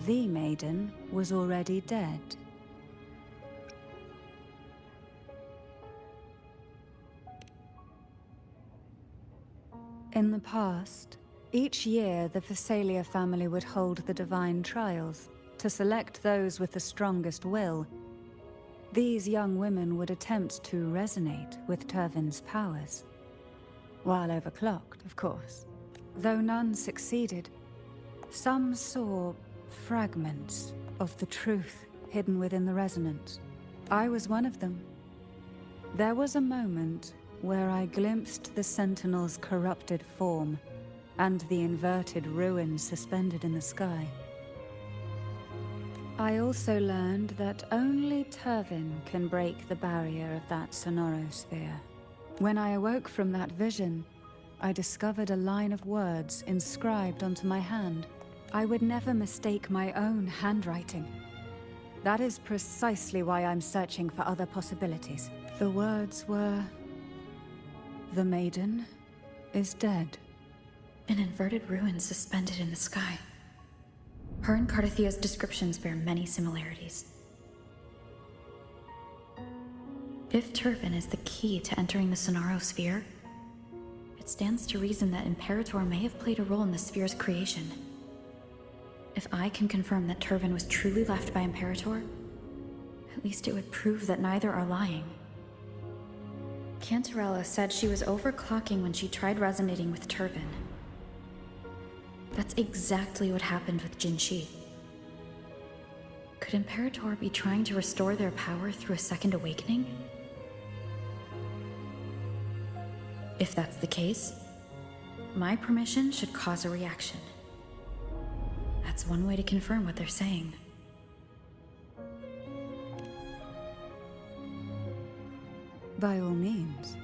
the maiden was already dead. In the past, each year the Phasalia family would hold the Divine Trials to select those with the strongest will. These young women would attempt to resonate with Turvin's powers. While overclocked, of course. Though none succeeded, some saw fragments of the truth hidden within the resonance. I was one of them. There was a moment where I glimpsed the Sentinel's corrupted form and the inverted ruins suspended in the sky. I also learned that only Turvin can break the barrier of that sonorosphere. When I awoke from that vision, I discovered a line of words inscribed onto my hand. I would never mistake my own handwriting. That is precisely why I'm searching for other possibilities. The words were The maiden is dead. An inverted ruin suspended in the sky. Her and Cardathia's descriptions bear many similarities. If Turvin is the key to entering the Sonaro sphere, it stands to reason that Imperator may have played a role in the sphere's creation. If I can confirm that Turvin was truly left by Imperator, at least it would prove that neither are lying. Cantarella said she was overclocking when she tried resonating with Turvin. That's exactly what happened with Jinshi. Could Imperator be trying to restore their power through a second awakening? If that's the case, my permission should cause a reaction. That's one way to confirm what they're saying. By all means.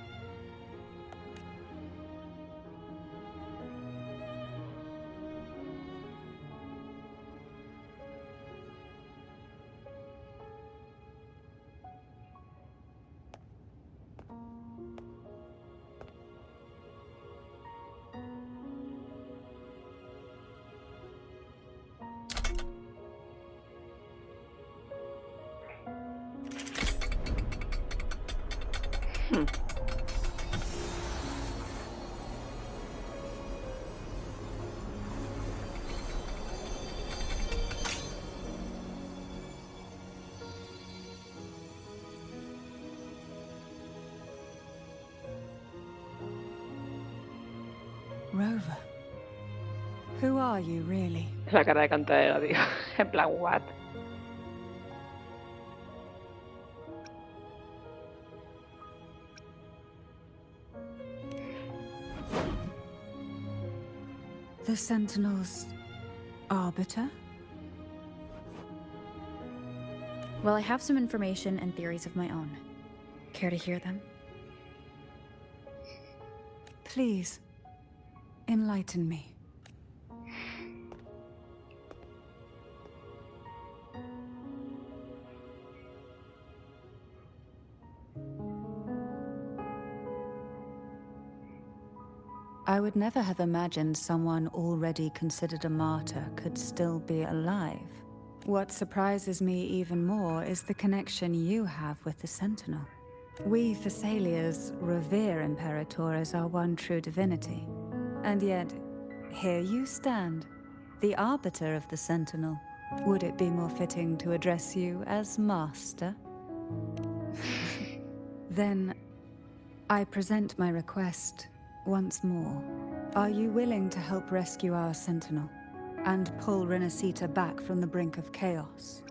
Rover. Who are you, really? La cara de cantadera, tío. En plan, what? The Sentinel's arbiter? Well, I have some information and theories of my own. Care to hear them? Please, enlighten me. I would never have imagined someone already considered a martyr could still be alive. What surprises me even more is the connection you have with the Sentinel. We Thessalians revere Imperator as our one true divinity. And yet, here you stand, the arbiter of the Sentinel. Would it be more fitting to address you as Master? Then, I present my request once more. Are you willing to help rescue our Sentinel and pull Renacita back from the brink of chaos?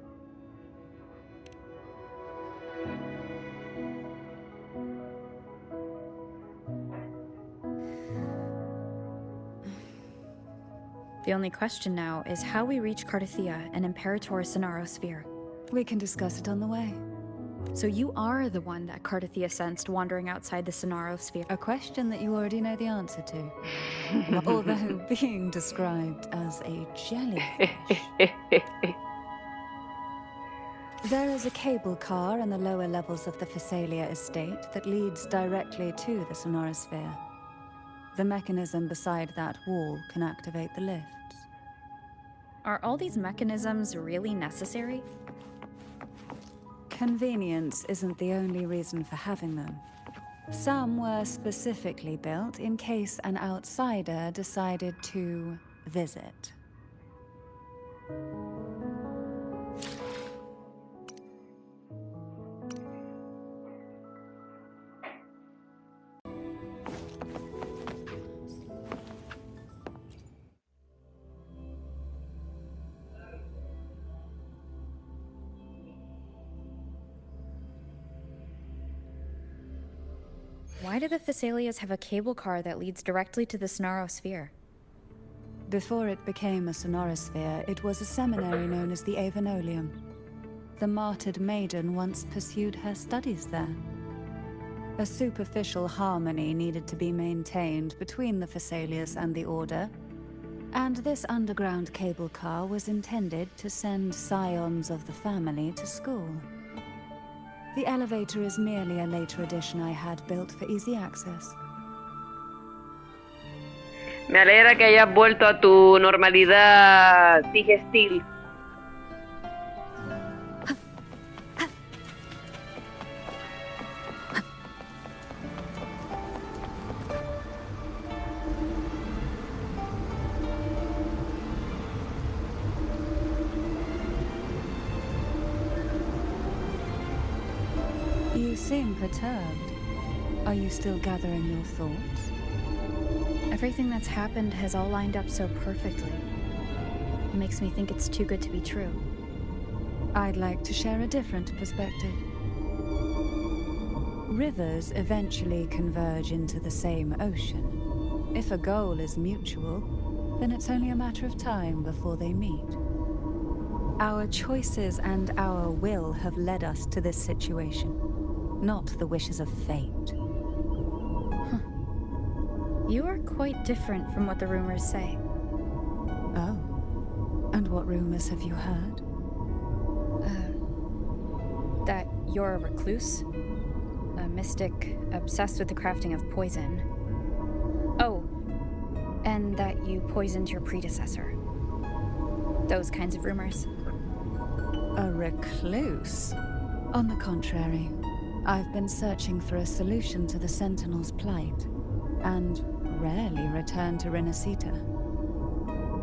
The only question now is how we reach Cardathia and Imperator's Sonaro sphere. We can discuss it on the way. So you are the one that Cardathia sensed wandering outside the Sonaro sphere? A question that you already know the answer to. Although being described as a jellyfish. There is a cable car in the lower levels of the Thessalia estate that leads directly to the Sonorosphere. The mechanism beside that wall can activate the lifts. Are all these mechanisms really necessary? Convenience isn't the only reason for having them. Some were specifically built in case an outsider decided to visit. Why do the Thessalias have a cable car that leads directly to the Sonaro sphere? Before it became a Sonorosphere, it was a seminary known as the Avenolium. The martyred maiden once pursued her studies there. A superficial harmony needed to be maintained between the Thessalias and the Order, and this underground cable car was intended to send scions of the family to school. The elevator is merely a later addition I had built for easy access. Me alegra que hayas vuelto a tu normalidad digestil. You seem perturbed. Are you still gathering your thoughts? Everything that's happened has all lined up so perfectly. It makes me think it's too good to be true. I'd like to share a different perspective. Rivers eventually converge into the same ocean. If a goal is mutual, then it's only a matter of time before they meet. Our choices and our will have led us to this situation, not the wishes of fate. You are quite different from what the rumors say. Oh. And what rumors have you heard? That you're a recluse? A mystic obsessed with the crafting of poison. Oh, and that you poisoned your predecessor. Those kinds of rumors. A recluse? On the contrary, I've been searching for a solution to the Sentinel's plight, and rarely return to Renacita.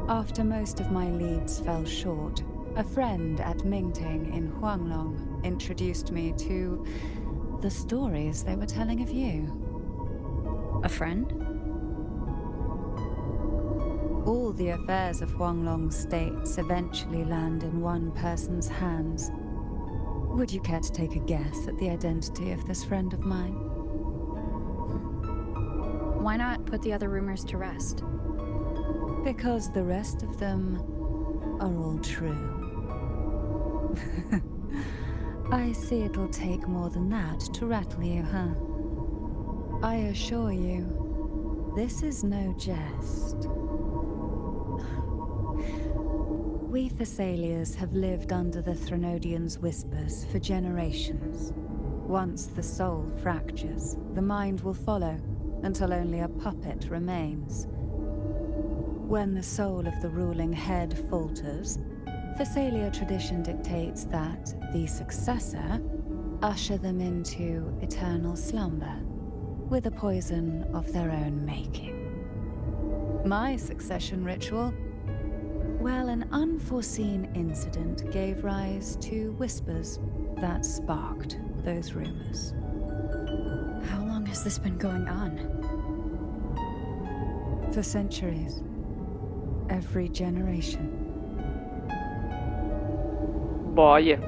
After most of my leads fell short, a friend at Mingting in Huanglong introduced me to the stories they were telling of you. A friend? All the affairs of Huanglong states eventually land in one person's hands. Would you care to take a guess at the identity of this friend of mine? Why not put the other rumors to rest? Because the rest of them are all true. I see it'll take more than that to rattle you, huh? I assure you, this is no jest. We Thessalians have lived under the Threnodians' whispers for generations. Once the soul fractures, the mind will follow, until only a puppet remains. When the soul of the ruling head falters, Thessalia tradition dictates that the successor usher them into eternal slumber, with a poison of their own making. My succession ritual? Well, an unforeseen incident gave rise to whispers that sparked those rumors. How long has this been going on? For centuries. Every generation. Vaya,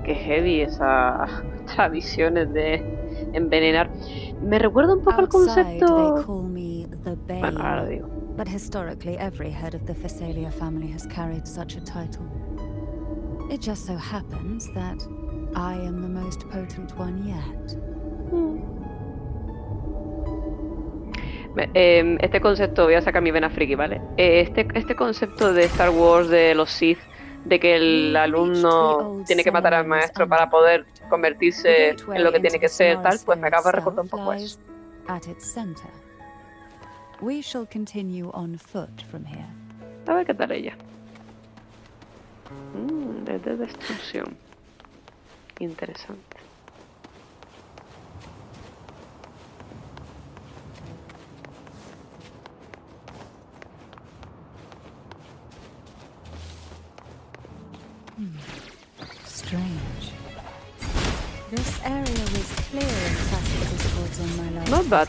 qué heavy esas tradiciones de envenenar. Me recuerda un poco al concepto... They call me the Bane. Bueno, ahora lo digo. But historically, every head of the Thessalia family has carried such a title. It just so happens that I am the most potent one yet. Este concepto, voy a sacar mi vena friki, ¿vale? Este concepto de Star Wars, de los Sith, de que el alumno tiene que matar al maestro para poder convertirse en lo que tiene que ser, tal, pues me acaba de recordar un poco eso. We shall continue on foot from here. A ver qué tal ella. De destrucción. Interesante. Strange. This area was clear of tacit discords on my last Not bad.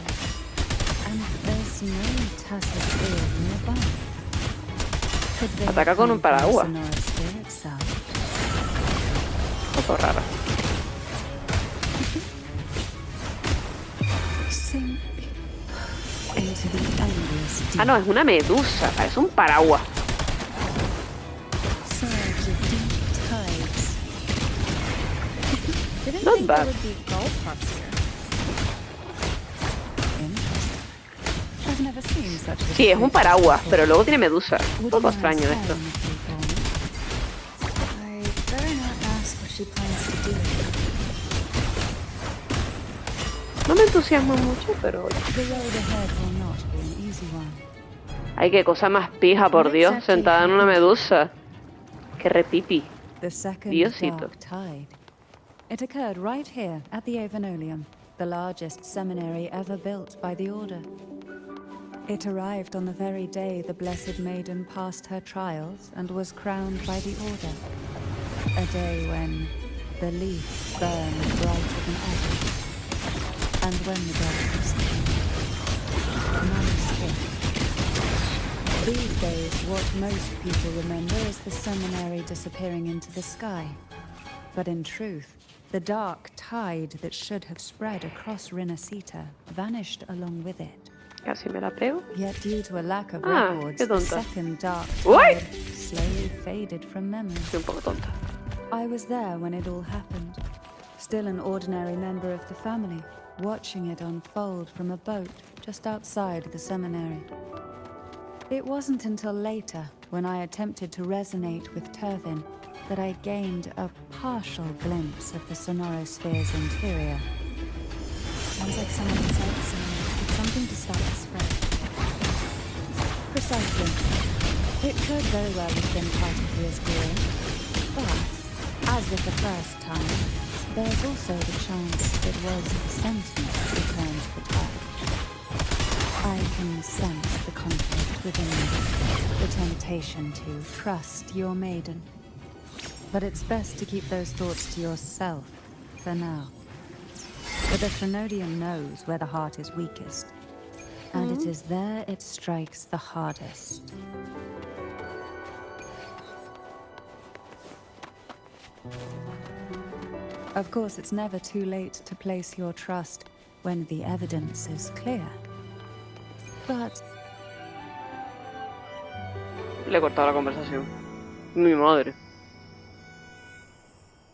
And there's no tacit field nearby. Could they Ataca con un paraguas. Un poco raro. Ah, no, es una medusa. Es un paraguas. Not bad. Sí, es un paraguas, pero luego tiene medusa. Un poco extraño esto. No me entusiasma mucho, pero... Ay, qué cosa más pija, por Dios. Sentada en una medusa. Qué repipi. The second Diosito. dark tide. It occurred right here at the Avenolium, the largest seminary ever built by the Order. It arrived on the very day the Blessed Maiden passed her trials and was crowned by the Order. A day when the leaf burned brighter than ever. And when the darkness came, none escaped. These days, what most people remember is the seminary disappearing into the sky. But in truth, the dark tide that should have spread across Rinascita vanished along with it. Casi me la pego. Yet due to a lack of Ah, records, qué the tonta. second dark Uy! tide slowly faded from memory. Estoy un poco tonta. I was there when it all happened, still an ordinary member of the family, watching it unfold from a boat just outside the seminary. It wasn't until later, when I attempted to resonate with Turvin, that I gained a partial glimpse of the Sonorosphere's interior. Sounds like someone inside the cinema did something to stop the spread. Precisely. It could very well have been part of his doing. But, as with the first time, there's also the chance it was the Sentinel who turned the tide. I can sense the conflict within you, the temptation to trust your maiden. But it's best to keep those thoughts to yourself for now. For the Trinodian knows where the heart is weakest, and it is there it strikes the hardest. Of course, it's never too late to place your trust when the evidence is clear. But Le he cortado la conversación. Mi madre.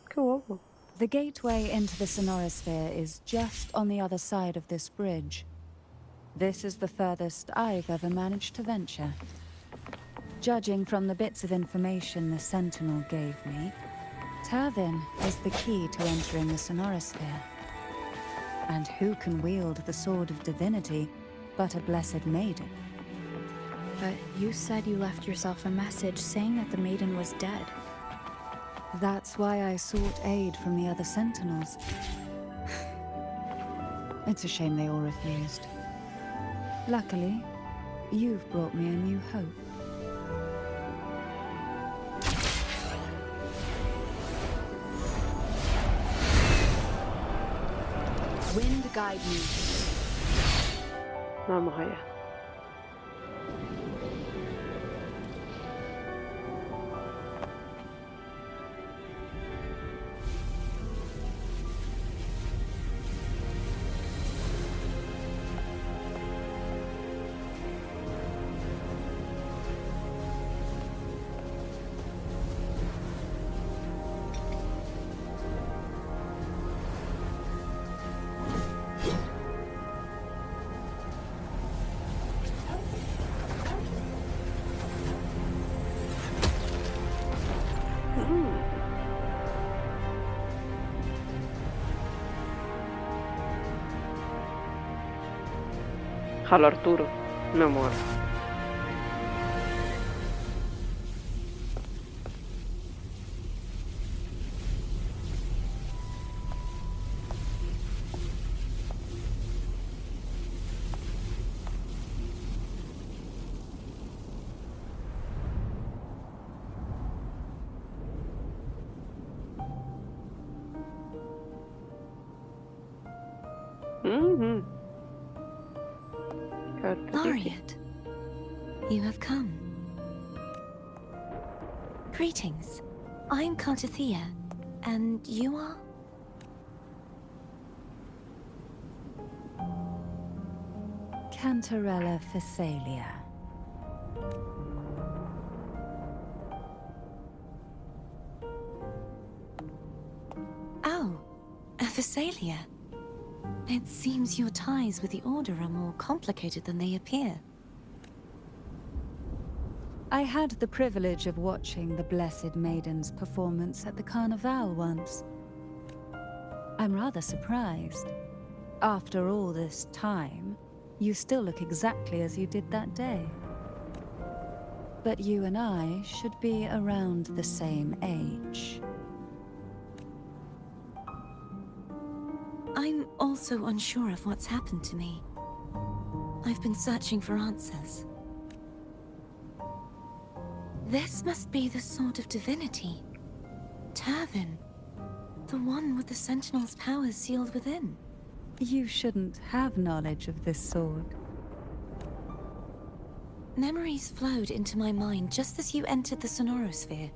Qué guapo. the gateway into the Sonorosphere is just on the other side of this bridge. This is the furthest I've ever managed to venture. Judging from the bits of information the Sentinel gave me, Turvin is the key to entering the Sonorosphere. And who can wield the Sword of Divinity but a Blessed Maiden? But you said you left yourself a message saying that the maiden was dead. That's why I sought aid from the other Sentinels. It's a shame they all refused. Luckily, you've brought me a new hope. Wind guide me. Vamos allá. Jalo Arturo, me muero. Laureate, you have come. Greetings. I'm Cartathea, and you are? Cantarella Phasalia. Oh, a Phasalia. It seems your ties with the Order are more complicated than they appear. I had the privilege of watching the Blessed Maiden's performance at the Carnival once. I'm rather surprised. After all this time, you still look exactly as you did that day. But you and I should be around the same age. I'm also unsure of what's happened to me. I've been searching for answers. This must be the Sword of Divinity. Turvin. The one with the Sentinel's powers sealed within. You shouldn't have knowledge of this sword. Memories flowed into my mind just as you entered the Sonorosphere,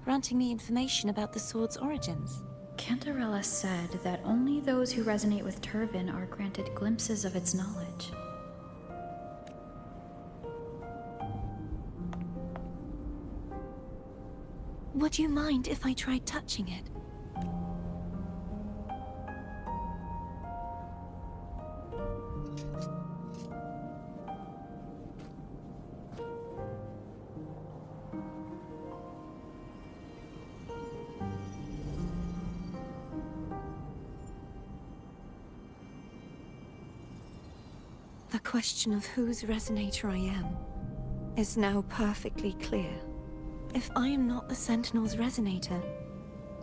granting me information about the sword's origins. Cantarella said that only those who resonate with Turvin are granted glimpses of its knowledge. Would you mind if I tried touching it? The question of whose resonator I am is now perfectly clear. If I am not the Sentinel's resonator,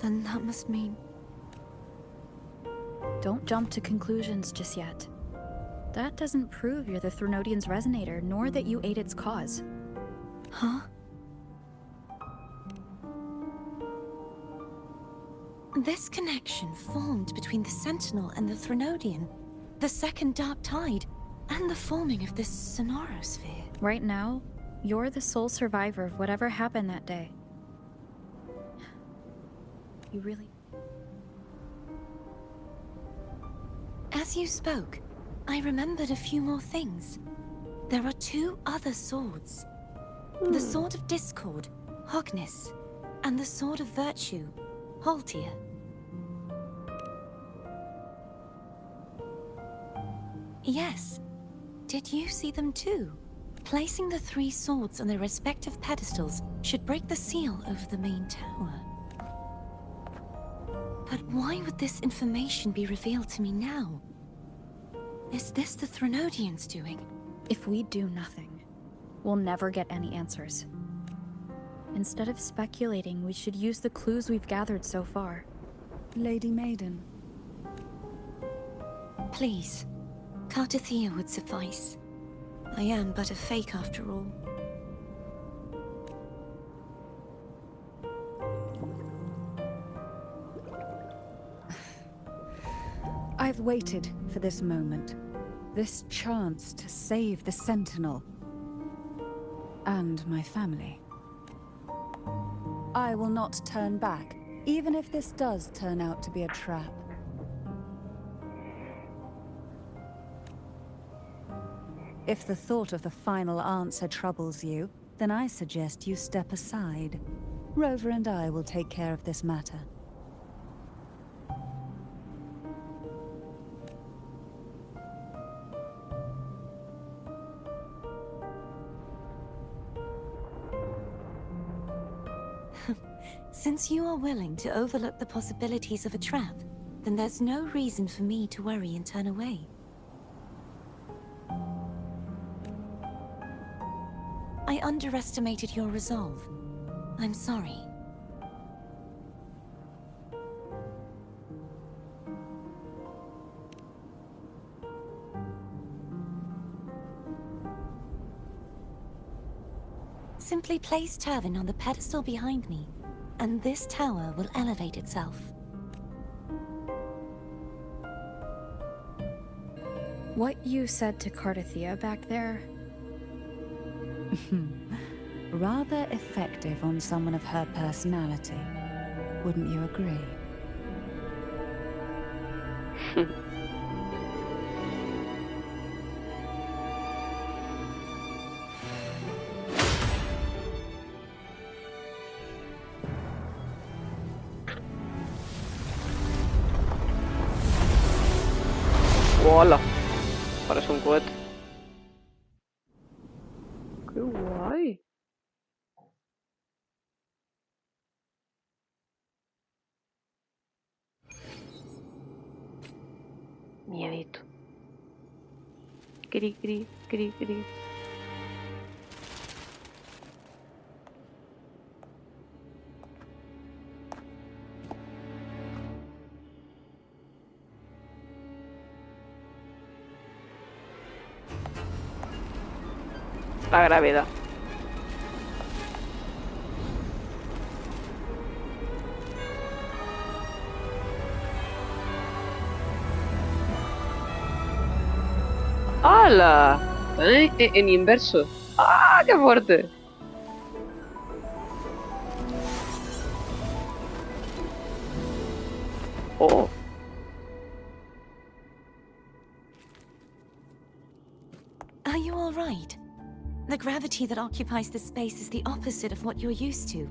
then that must mean... Don't jump to conclusions just yet. That doesn't prove you're the Threnodian's resonator, nor that you ate its cause. Huh? This connection formed between the Sentinel and the Threnodian, the second Dark Tide, and the forming of this Sonorosphere. Right now, you're the sole survivor of whatever happened that day. You really... As you spoke, I remembered a few more things. There are two other swords. The Sword of Discord, Hognis, and the Sword of Virtue, Haltia. Yes. Did you see them too? Placing the three swords on their respective pedestals should break the seal over the main tower. But why would this information be revealed to me now? Is this the Threnodians' doing? If we do nothing, we'll never get any answers. Instead of speculating, we should use the clues we've gathered so far. Lady Maiden. Please. Cartathea would suffice. I am but a fake after all. I've waited for this moment. This chance to save the Sentinel. And my family. I will not turn back, even if this does turn out to be a trap. If the thought of the final answer troubles you, then I suggest you step aside. Rover and I will take care of this matter. Since you are willing to overlook the possibilities of a trap, then there's no reason for me to worry and turn away. I underestimated your resolve. I'm sorry. Simply place Turvin on the pedestal behind me, and this tower will elevate itself. What you said to Cartathea back there... Rather effective on someone of her personality. Wouldn't you agree? ¡Hola! Parece un cohete. ¡Qué guay! Miedito. Cri, cri, cri, cri. La gravedad. ¡Hala! En inverso. ¡Ah, qué fuerte! Oh. Are you all right? The gravity that occupies this space is the opposite of what you're used to.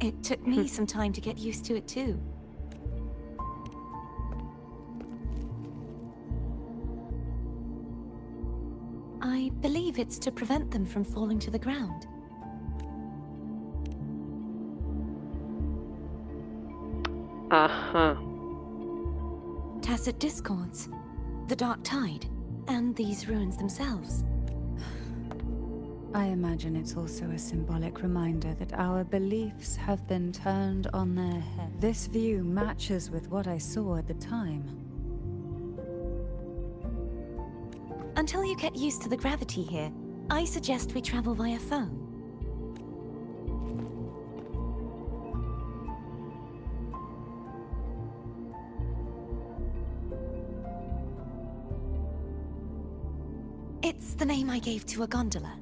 It took me some time to get used to it too. I believe it's to prevent them from falling to the ground. Ajá. Tacit discords, the dark tide, and these ruins themselves. I imagine it's also a symbolic reminder that our beliefs have been turned on their head. This view matches with what I saw at the time. Until you get used to the gravity here, I suggest we travel via phone. It's the name I gave to a gondola.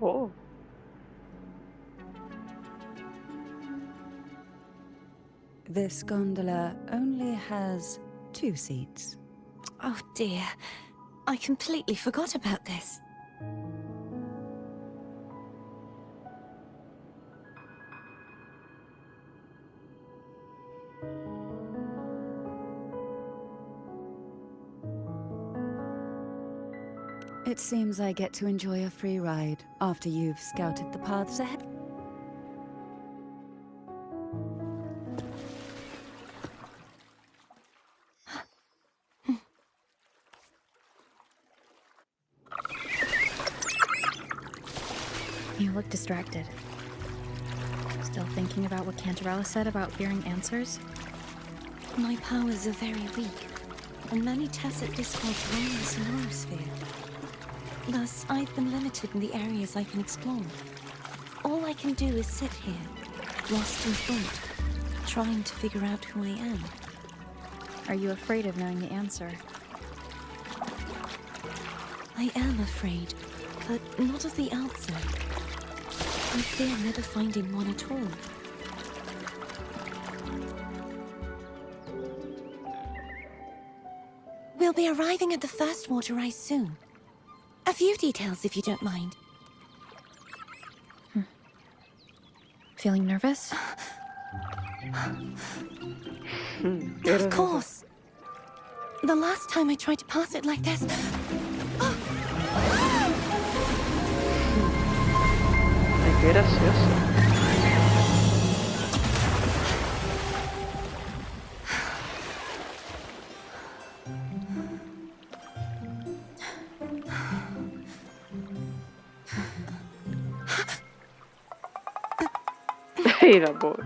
Oh. This gondola only has 2 seats. Oh dear, I completely forgot about this. It seems I get to enjoy a free ride after you've scouted the paths ahead. You look distracted. Still thinking about what Cantarella said about fearing answers? My powers are very weak, and many tacit discords roam the sonorosphere. Thus, I've been limited in the areas I can explore. All I can do is sit here, lost in thought, trying to figure out who I am. Are you afraid of knowing the answer? I am afraid, but not of the answer. I fear never finding one at all. We'll be arriving at the first water rise soon. A few details, if you don't mind. Feeling nervous? Of course. The last time I tried to pass it like this... Qué gracioso. Ay, la pobre.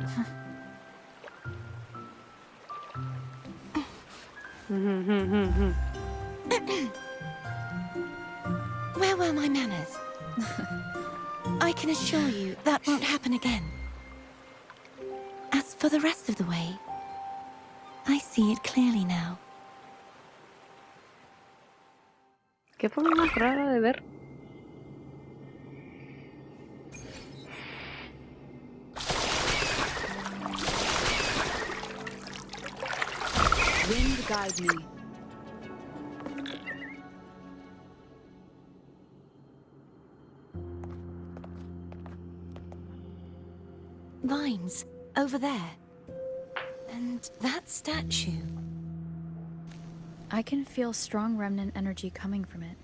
Where were my manners? I can assure you that won't happen again. As for the rest of the way, I see it clearly now. Qué forma más rara de ver. Wind guide me. Vines, over there. And that statue. I can feel strong remnant energy coming from it.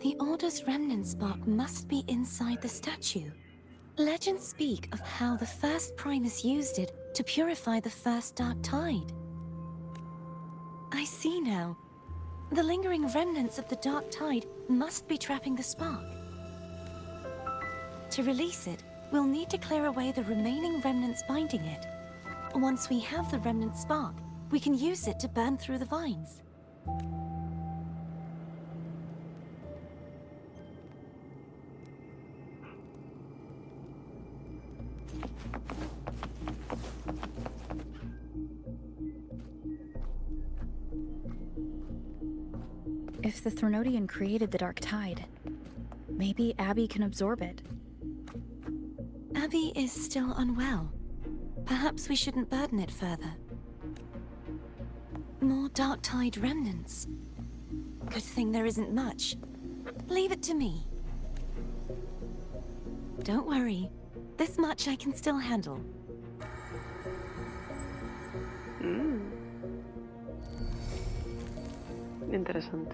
The Order's remnant spark must be inside the statue. Legends speak of how the first Primus used it to purify the first dark tide. I see now. The lingering remnants of the dark tide must be trapping the spark. To release it, we'll need to clear away the remaining remnants binding it. Once we have the remnant spark, we can use it to burn through the vines. If the Threnodian created the Dark Tide, maybe Abby can absorb it. Abby is still unwell. Perhaps we shouldn't burden it further. More Dark Tide remnants. Good thing there isn't much. Leave it to me. Don't worry. This much I can still handle. Interesante.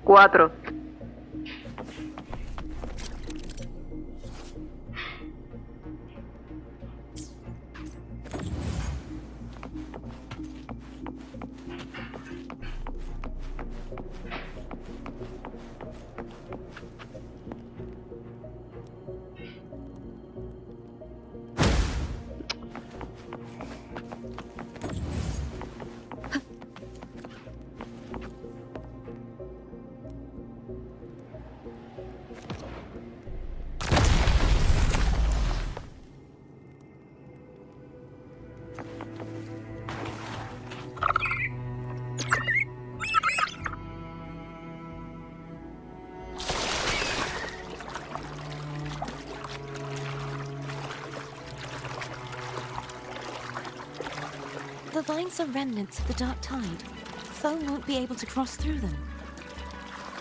Cuatro. The vines are remnants of the Dark Tide. Foe won't be able to cross through them.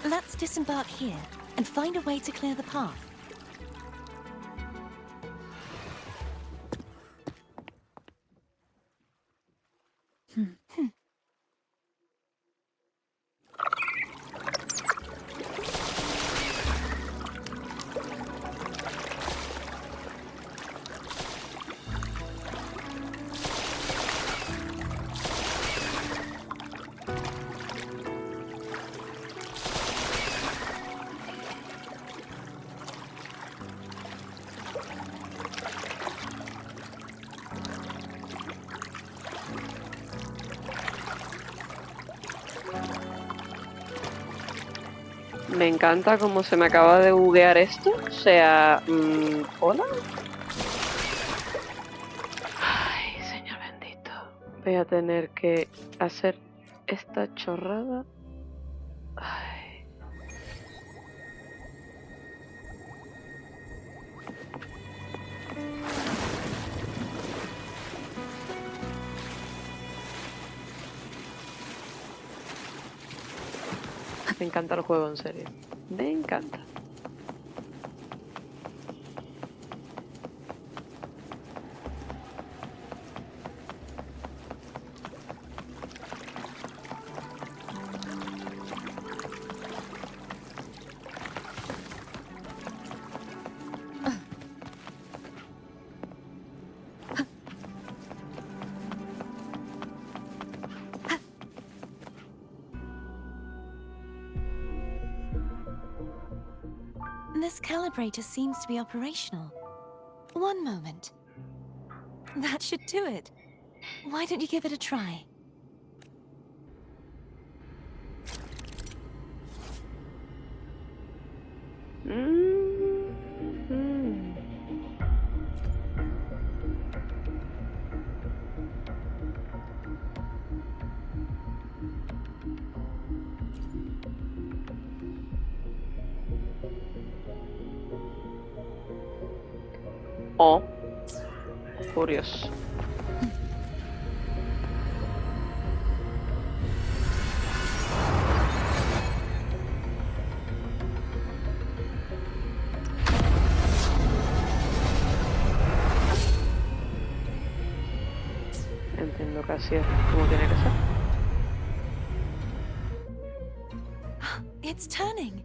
Let's disembark here and find a way to clear the path. Me encanta cómo se me acaba de buguear esto. O sea, ¿hola? Ay, señor bendito. Voy a tener que hacer esta chorrada. Ay. Me encanta el juego, en serio. Me encanta. This calibrator seems to be operational. One moment. That should do it. Why don't you give it a try? Oh, curioso. Entiendo que así es como tiene que ser. It's turning.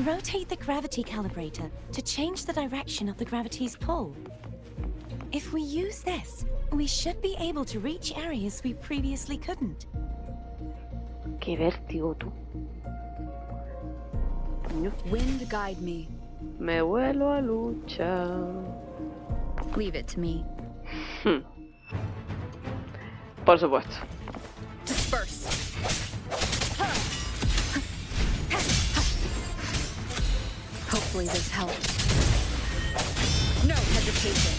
Rotate the gravity calibrator to change the direction of the gravity's pull. If we use this, we should be able to reach areas we previously couldn't. Qué vértigo, tú. Wind guide me. Me vuelo a luchar. Leave it to me. Por supuesto. Disperse. Hopefully this helps. No hesitation.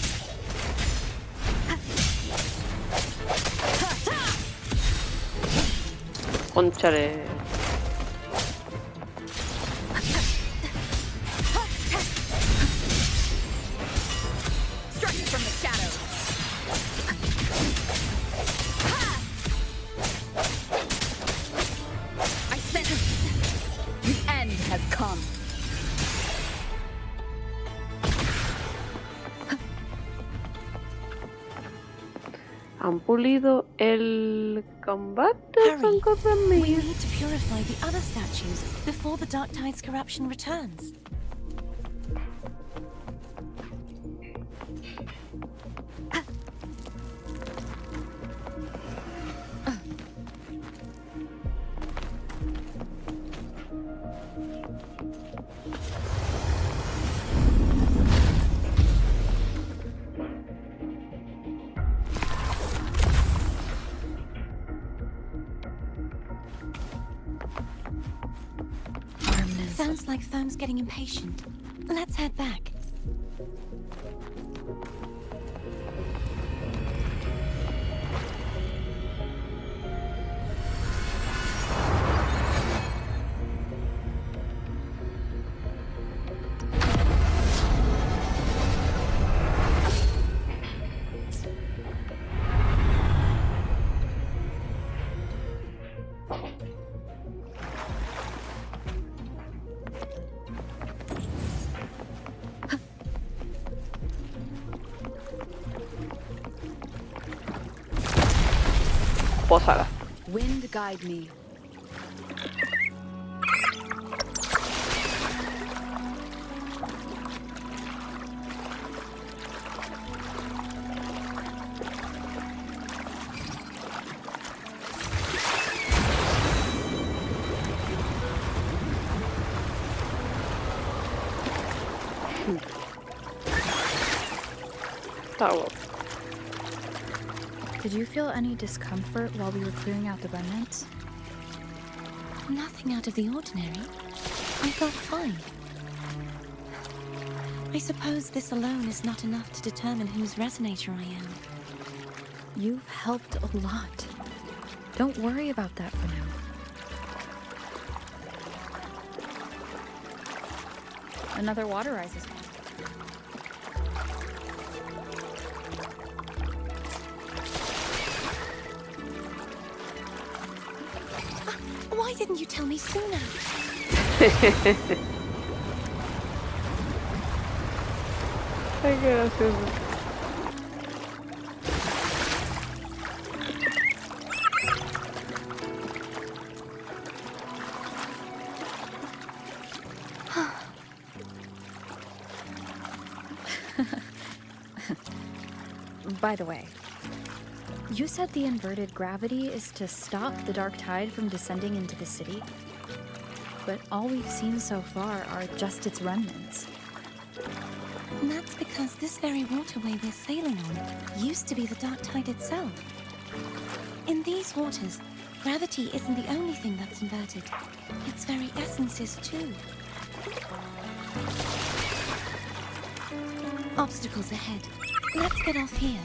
Cónchale. Striking from the shadows. I sense the end has come. ¿Han pulido el combate? Hurry. Son cosas We mías. need to purify the other statues before the Dark Tide's corruption returns. Sounds like Foam's getting impatient. Let's head back. Pósala. Wind guide me. Está Did you feel any discomfort while we were clearing out the remnants? Nothing out of the ordinary. I felt fine. I suppose this alone is not enough to determine whose resonator I am. You've helped a lot. Don't worry about that for now. Another water rise is coming. Why didn't you tell me sooner? Ay, qué gracioso. By the way, you said the inverted gravity is to stop the dark tide from descending into the city? but all we've seen so far are just its remnants. And that's because this very waterway we're sailing on used to be the dark tide itself. In these waters, gravity isn't the only thing that's inverted. Its very essence is too. Obstacles ahead. Let's get off here.